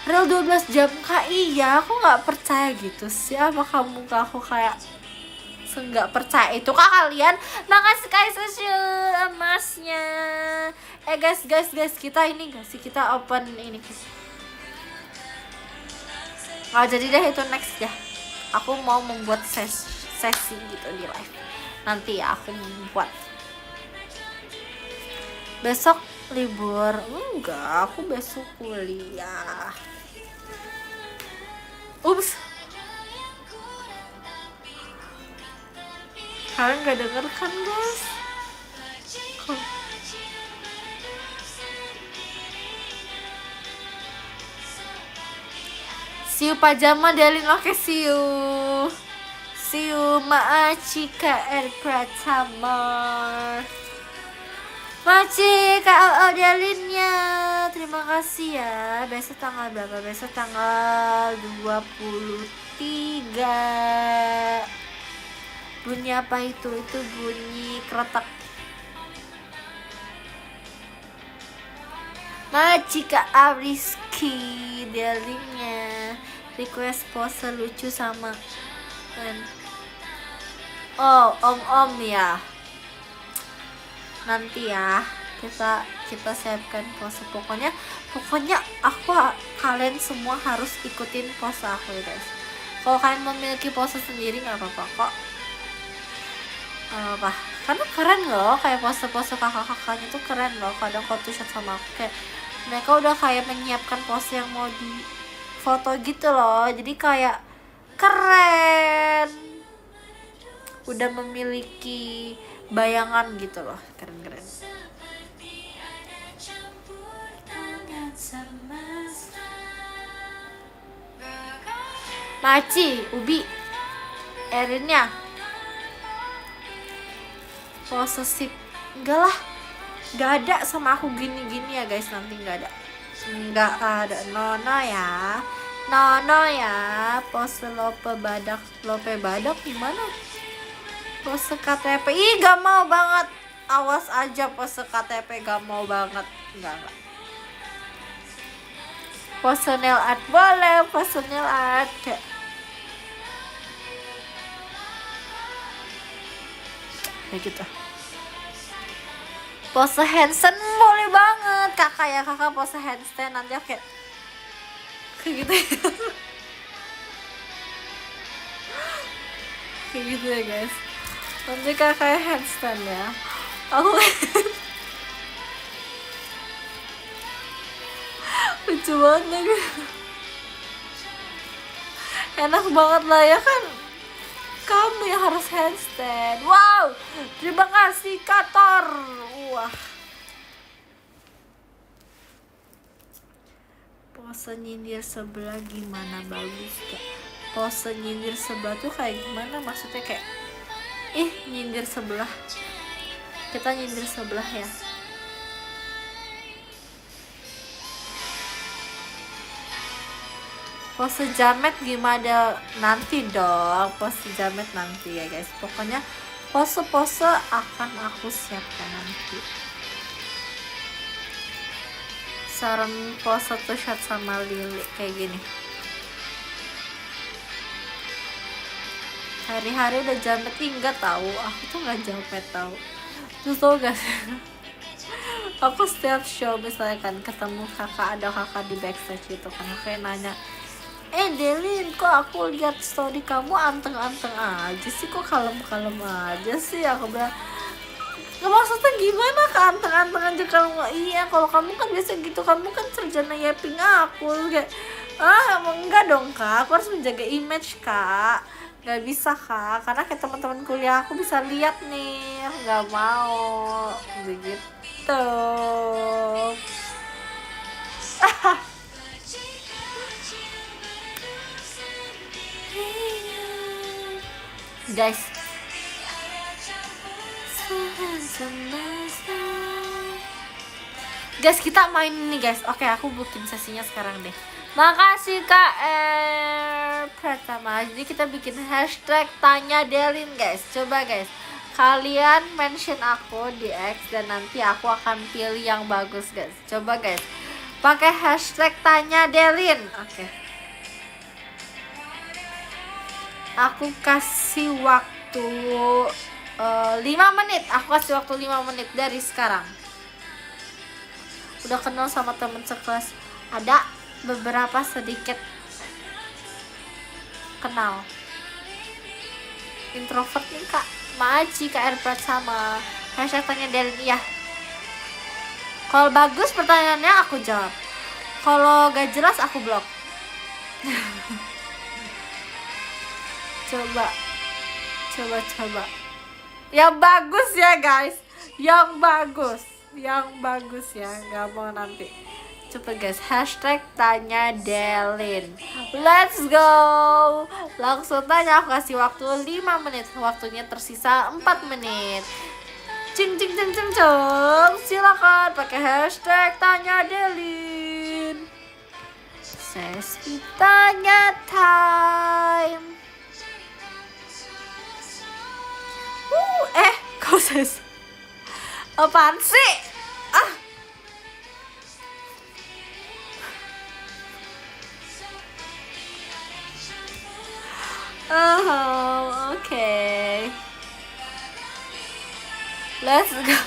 Real 12 jam kak, iya aku gak percaya gitu sih. Apa kamu ke aku kayak nggak percaya itu kak kalian? Makasih guys emasnya. Guys kita ini gak sih, kita open ini. Jadi deh itu next ya. Aku mau membuat sesi gitu di live nanti ya, aku membuat. Besok libur? Enggak, aku besok kuliah. Ups, kalian gak denger kan guys? See you pajama Delin, oke see you Maaci KR Pratama, Maaci KL Delinnya, terima kasih ya. Besok tanggal berapa? Besok tanggal 23. Bunyi apa itu? Itu bunyi kretek. Majika Ariski Delinnya request pose lucu sama om ya. Nanti ya kita siapkan pose. Pokoknya kalian semua harus ikutin pose aku ya guys. Kalau kalian memiliki pose sendiri nggak apa-apa kok. Karena keren loh, kayak pose-pose kakak-kakaknya tuh keren loh. Kadang kalau tuh shot sama aku kayak mereka udah kayak menyiapkan pose yang mau di foto gitu loh, jadi kayak keren, udah memiliki bayangan gitu loh, keren. Maci, Ubi, Erinnya posesif enggak lah, nggak ada sama aku gini ya guys. Nanti nggak ada nono ya pose lope badak gimana pose KTP. Ih gak mau banget, awas aja pose KTP gak mau banget. Enggak pose nail art boleh, pose nail art kayak kayak gitu. Pose handstand boleh banget kakak ya, kakak pose handstand nanti kayak gitu ya. Kayak gitu ya guys, nanti kakak handstand ya. Aku lucu banget lagi. Enak banget lah ya kan, kamu yang harus handstand. Wow, terima kasih Kator. Wah, pose nyindir sebelah gimana, bagus gak? Pose nyindir sebelah tuh kayak gimana, maksudnya kayak nyindir sebelah, kita nyindir sebelah ya. Pose jamet gimana? Nanti dong, pose jamet nanti ya guys. Pokoknya pose-pose akan aku siapkan nanti. Saran pose tuh shot sama Lili kayak gini. Hari-hari udah jamet, enggak tahu. Aku tuh nggak jamet tahu. Terus tau gak sih? Aku setiap show misalnya kan ketemu kakak, ada kakak di backstage itu kan, kayak nanya, Delin, kok aku lihat story kamu anteng-anteng aja sih, kok kalem-kalem aja sih. Aku bilang, maksudnya gimana keanteng-anteng aja kalau nggak? Iya, kalau kamu kan biasa gitu, kamu kan sarjana yaping aku. Kayak, emang enggak dong kak, aku harus menjaga image kak. Gak bisa kak, karena kayak teman-teman kuliah aku bisa lihat nih, nggak mau begitu. Guys, kita main ini guys. Oke, aku booking sesinya sekarang deh. Makasih Kak pertama. Jadi kita bikin hashtag tanya Delin guys. Coba guys, kalian mention aku di X dan nanti aku akan pilih yang bagus guys. Coba guys, pakai hashtag tanya Delin. Oke. Aku kasih waktu 5 menit. Aku kasih waktu 5 menit dari sekarang. Udah kenal sama temen sekelas, ada beberapa sedikit kenal. Introvert nih kak, Maji, Kak Airport sama hashtag tanya Delin. Iya, kalau bagus pertanyaannya aku jawab, kalau gak jelas aku blok. coba yang bagus ya guys, yang bagus ya, nggak mau nanti. Coba guys, hashtag tanya Delin. Let's go, langsung tanya. Aku kasih waktu 5 menit, waktunya tersisa 4 menit. Cing silakan pakai hashtag tanya Delin. Sesi tanya time. Kok ses? Apaan sih? Oke. Let's go.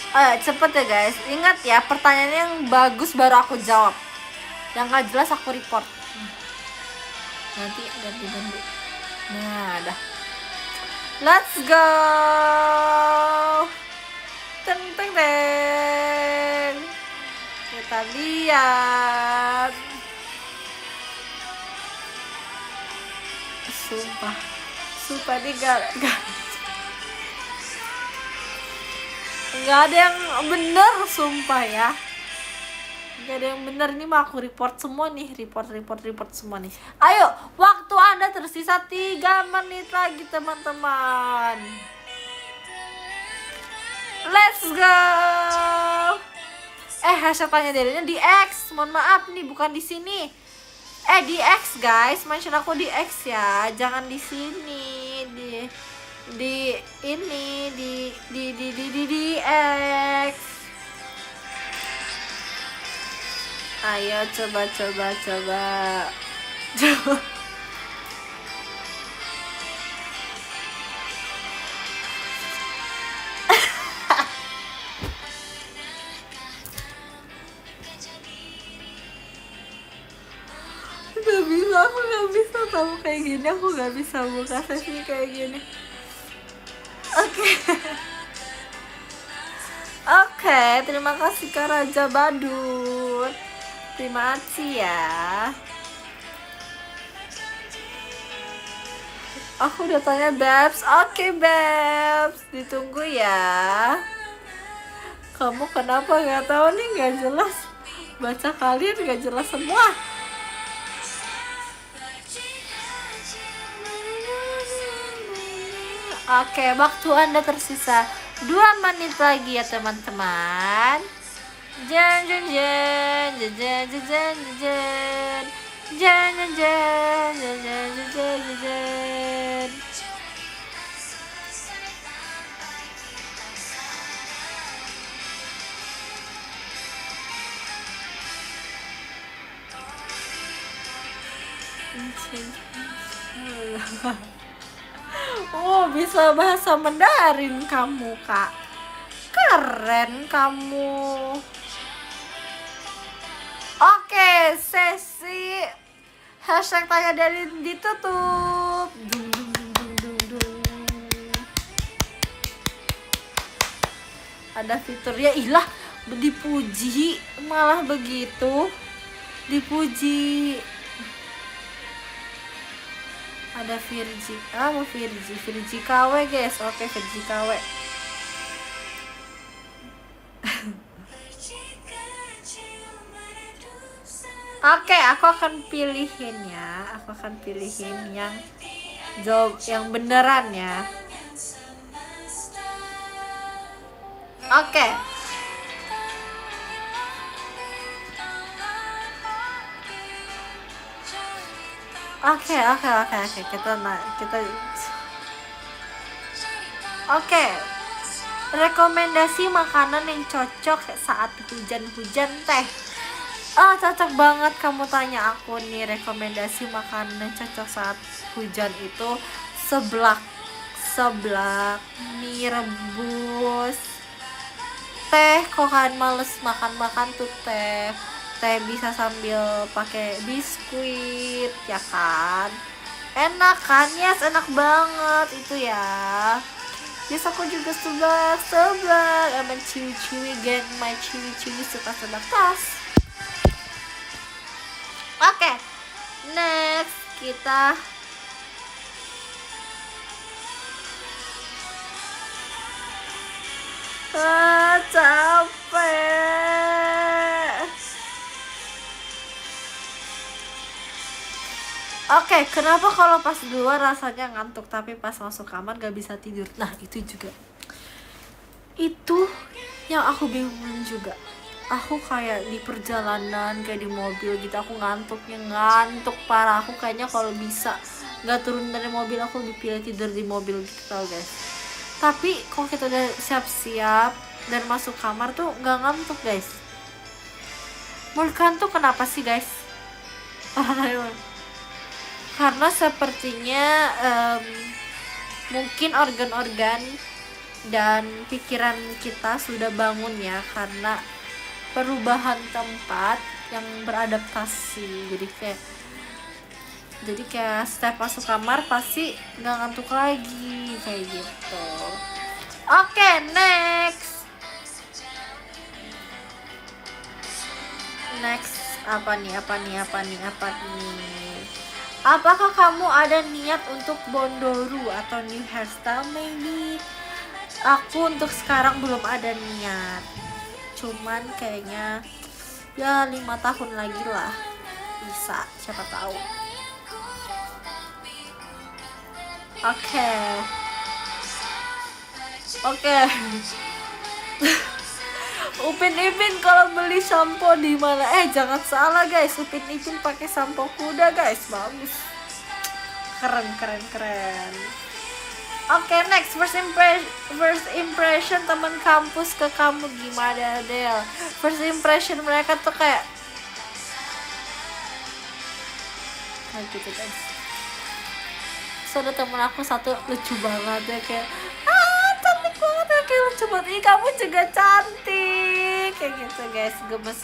Ayo cepet ya guys. Ingat ya, pertanyaan yang bagus baru aku jawab. Yang gak jelas aku report. Nanti ganti. Nah, dah. Let's go. Teng. Kita lihat. Sumpah nih nggak ada yang bener, sumpah ya. Nggak ada yang bener, nih mau aku report semua nih, report semua nih. Ayo, waktu Anda tersisa 3 menit lagi teman-teman. Let's go. Hashtag tanya Delinnya di X. Mohon maaf nih, bukan di sini. Di X guys, mention aku di X ya, jangan di sini, di X. Ayo coba. kamu kayak gini, aku gak bisa buka sesi kayak gini. Oke. Oke, terima kasih Kak Raja Badur. Terima kasih ya. Aku udah tanya Babs. Oke Babs, ditunggu ya. Kamu kenapa nggak tahu nih, nggak jelas. Baca kalian nggak jelas semua. Oke, waktu Anda tersisa 2 menit lagi ya teman-teman. Jan jan jan jan jan jan jan jan jan jan jan jan jan jan. Oh, bisa bahasa Mandarin kamu, Kak. Keren kamu. Oke, sesi hashtag tanya dari ditutup. Dung, dung, dung, dung, dung, dung. Ada fiturnya, ilah dipuji malah begitu. Dipuji. Ada Virgi, mau Virgi KW guys. Oke, Virgi KW. Oke, aku akan pilihin ya. Aku akan pilihin yang jawab yang beneran ya. Oke. Oke. Oke. Rekomendasi makanan yang cocok saat hujan-hujan teh. Cocok banget kamu tanya aku nih, rekomendasi makanan yang cocok saat hujan itu seblak, mie rebus, teh. Kok kan males makan tuh teh bisa sambil pakai biskuit ya kan, enak kan? Yes, enak banget itu ya. Yes, aku juga seblak sama ciwi-ciwi, geng my ciwi-ciwi suka seblak tas. Oke, next kita capek. Oke, kenapa kalau pas di luar rasanya ngantuk tapi pas masuk kamar gak bisa tidur? Nah, itu juga. Itu yang aku bingung juga. Aku kayak di perjalanan, kayak di mobil gitu, aku ngantuk parah. Aku kayaknya kalau bisa nggak turun dari mobil, aku lebih pilih tidur di mobil gitu tau guys. Tapi kalau kita udah siap-siap dan masuk kamar tuh nggak ngantuk guys. Menurut kalian tuh kenapa sih guys? Karena sepertinya mungkin organ-organ dan pikiran kita sudah bangun ya, karena perubahan tempat yang beradaptasi. Jadi kayak setiap masuk kamar pasti nggak ngantuk lagi kayak gitu. Oke, next apa nih? Apakah kamu ada niat untuk bondoru atau new hairstyle maybe? Aku untuk sekarang belum ada niat, cuman kayaknya ya 5 tahun lagi lah bisa, siapa tahu. Oke. Upin Ipin kalau beli sampo di mana? Jangan salah guys, Upin Ipin pakai sampo kuda guys, bagus, keren. Oke, next, first impression teman kampus ke kamu gimana, Del? First impression mereka tuh kayak gitu guys. So, ada temen aku satu lucu banget ya, kayak cantik banget ya, kayak lucu banget. Ih, kamu juga cantik kayak gitu guys, gemes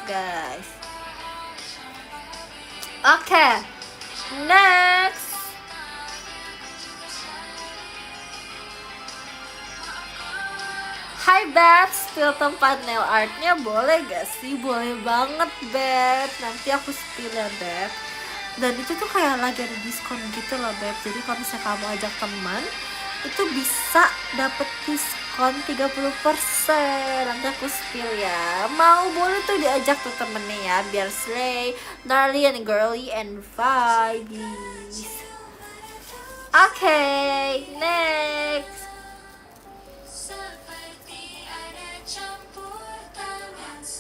guys. Oke, Next. Hai Beb, spill tempat nail artnya boleh gak sih? Boleh banget Beb, nanti aku spill ya Beb. Dan itu tuh kayak lagi ada diskon gitu loh Beb. Jadi kalau misalnya kamu ajak teman, itu bisa dapet diskon 30%. Nanti aku spill ya. Mau boleh tuh diajak tuh temennya ya, biar slay, gnarly and girly and vibes. Oke, next.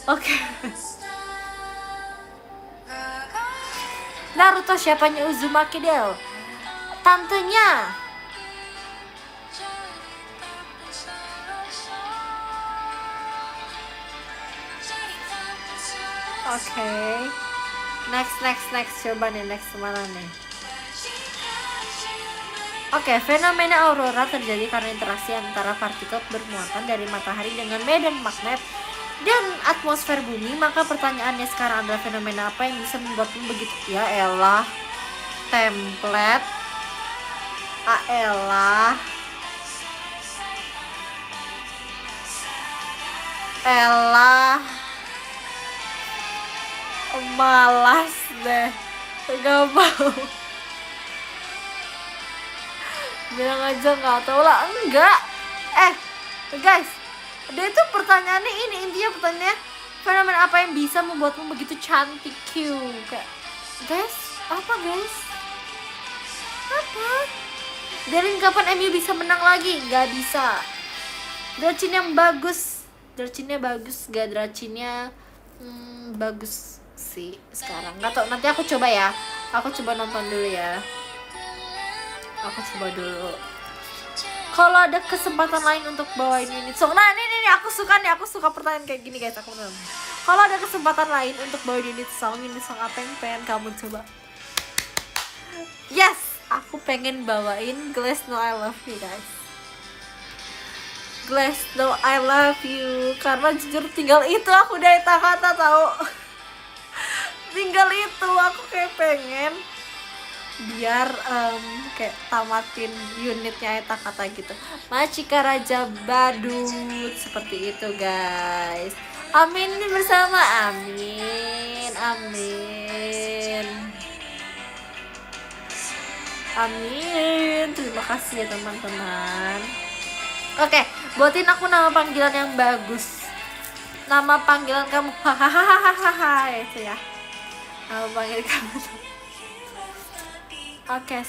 Oke. Naruto siapanya Uzumaki Del? Tantenya. Oke. Next. Coba nih, next mana nih? Oke, fenomena aurora terjadi karena interaksi antara partikel bermuatan dari matahari dengan medan magnet dan atmosfer bumi. Maka pertanyaannya sekarang adalah fenomena apa yang bisa membuatmu begitu? Ya elah, template. Elah, malas deh, gak mau. Bilang aja nggak tahu lah. Enggak. Guys, dia itu pertanyaannya ini, intinya pertanyaannya fenomena apa yang bisa membuatmu begitu cantik, cute. Kayak, guys, apa guys? Apa? Darin, kapan MU bisa menang lagi? Nggak bisa. Dracin yang bagus. Dracinnya bagus, gak dracinnya bagus sih sekarang. Nggak tau, nanti aku coba ya. Aku coba nonton dulu ya. Aku coba dulu. Kalau ada kesempatan lain untuk bawain unit song. Nah, ini aku suka pertanyaan kayak gini guys. Kalau ada kesempatan lain untuk bawain unit song apa yang pengen kamu coba? Yes, aku pengen bawain Glass No I Love You guys. Glass No I Love You. Karena jujur tinggal itu aku udah kata tahu. Tinggal itu aku kayak pengen biar kayak tamatin unitnya Eta kata gitu. Machika Raja Badut seperti itu guys. Amin bersama, amin. Terima kasih ya teman-teman. Oke, buatin aku nama panggilan yang bagus. Nama panggilan kamu hahaha itu ya. Nama panggilan kamu. Oke.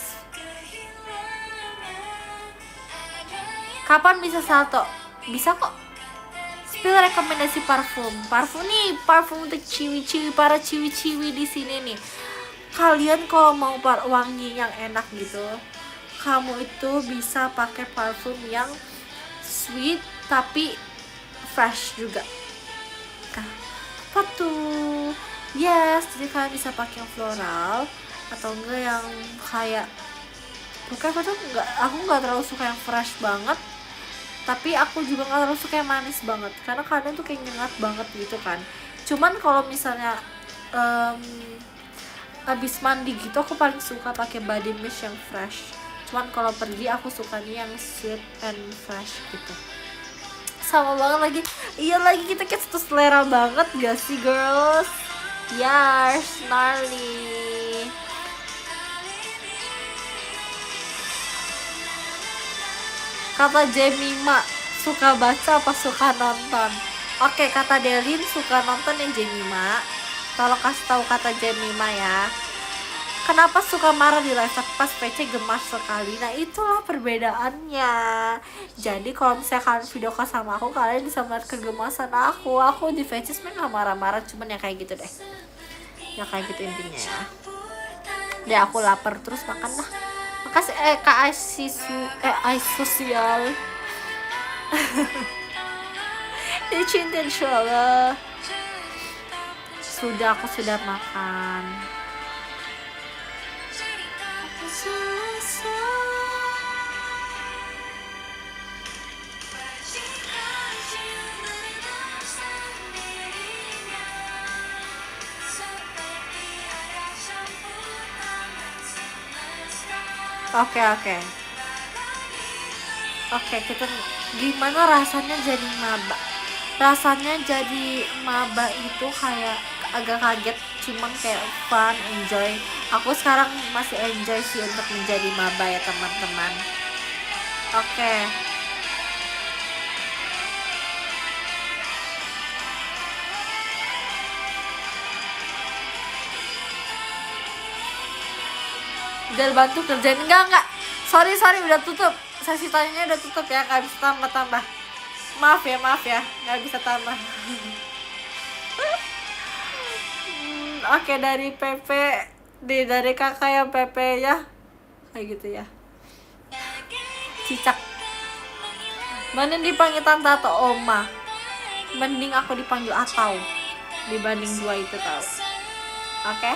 Kapan bisa salto? Bisa kok. Spill rekomendasi parfum. Parfum untuk ciwi-ciwi, para ciwi-ciwi di sini nih. Kalian kalau mau wangi yang enak gitu, kamu itu bisa pakai parfum yang sweet tapi fresh juga. Apa tuh? Yes, jadi kalian bisa pakai yang floral atau enggak yang kayak, bukan aku nggak terlalu suka yang fresh banget, tapi aku juga nggak terlalu suka yang manis banget karena kadang tuh kayak nyengat banget gitu kan. Cuman kalau misalnya habis mandi gitu aku paling suka pakai body mist yang fresh. Cuman kalau pergi aku sukanya yang sweet and fresh gitu. Sama banget lagi. Iya lagi, kita kayak satu selera banget gak sih girls? Yes, gnarly. Kata Jemima, suka baca apa suka nonton? Oke, kata Delin suka nonton yang Jemima. Tolong kasih tahu kata Jemima ya. Kenapa suka marah di live pas PC gemas sekali? Nah itulah perbedaannya. Jadi kalau misalnya kalian video call sama aku, kalian bisa melihat kegemasan aku. Aku di VC sebenarnya gak marah-marah, cuman ya kayak gitu deh. Ya kayak gitu intinya ya. Deh aku lapar terus makan lah. Makasih Kak Sosial. Dicinta insyaallah. Aku sudah makan. Oke, oke. Oke, kita gimana rasanya jadi maba? Rasanya jadi maba itu kayak agak kaget, cuman kayak fun, enjoy. Aku sekarang masih enjoy sih untuk menjadi maba ya teman-teman. Oke. Biar bantu kerjain. Enggak. Sorry, udah tutup. Sesi tanyanya udah tutup ya, nggak bisa tambah. Maaf ya, nggak bisa tambah. Oke, dari PP, dari kakak yang PP ya, kayak gitu ya. Cicak. Mending dipanggil tante atau oma. Mending aku dipanggil atau dibanding dua itu tau. Oke.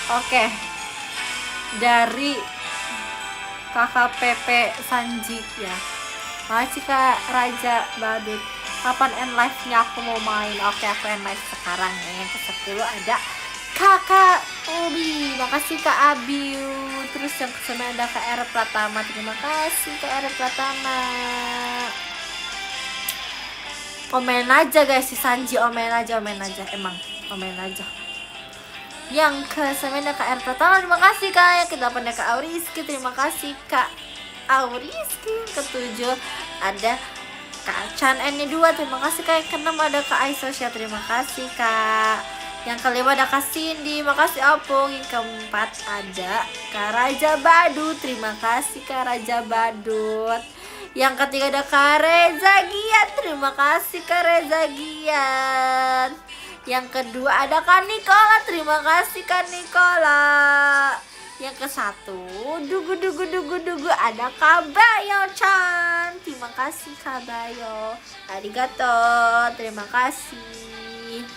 Oke. Dari kakak PP Sanji ya. Makasih Kak Raja Badut. Kapan end live-nya aku mau main? Oke, aku end live sekarang ya. Yang ke-10 ada Kakak Ubi. Makasih Kak Abiu. Terus yang ke-9 ada Kak R Pratama. Terima kasih Kak R Pratama. Omelin aja guys si Sanji, omelin aja. Emang omelin aja. Yang ke-9 ada Kak R Pratama. Terima kasih Kak. Yang ke-8 ada Kak Auriski. Terima kasih Kak Auriski. Yang ke-7 ada Kak Chan N2, terima kasih Kak. Yang ke-6 ada Kak Aisosya, terima kasih Kak. Yang ke-5 ada Kak Cindy, makasih Opung. Yang ke-4 ada Kak Raja Badut, terima kasih Kak Raja Badut. Yang ke-3 ada Kak Reza Gian, terima kasih Kak Reza Gian. Yang kedua ada Kak Nikola, terima kasih Kak Nikola. Yang ke-1 dugu ada Kabayo-chan, terima kasih Kabayo, arigato, terima kasih.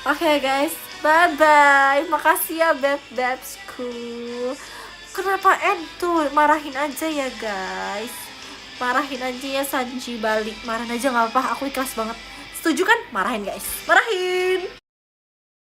Oke guys, bye bye, makasih ya bebsku. Kenapa tuh marahin aja ya guys, marahin aja ya Sanji, balik marahin aja nggak apa-apa, aku ikhlas banget. Setuju kan? Marahin guys, marahin.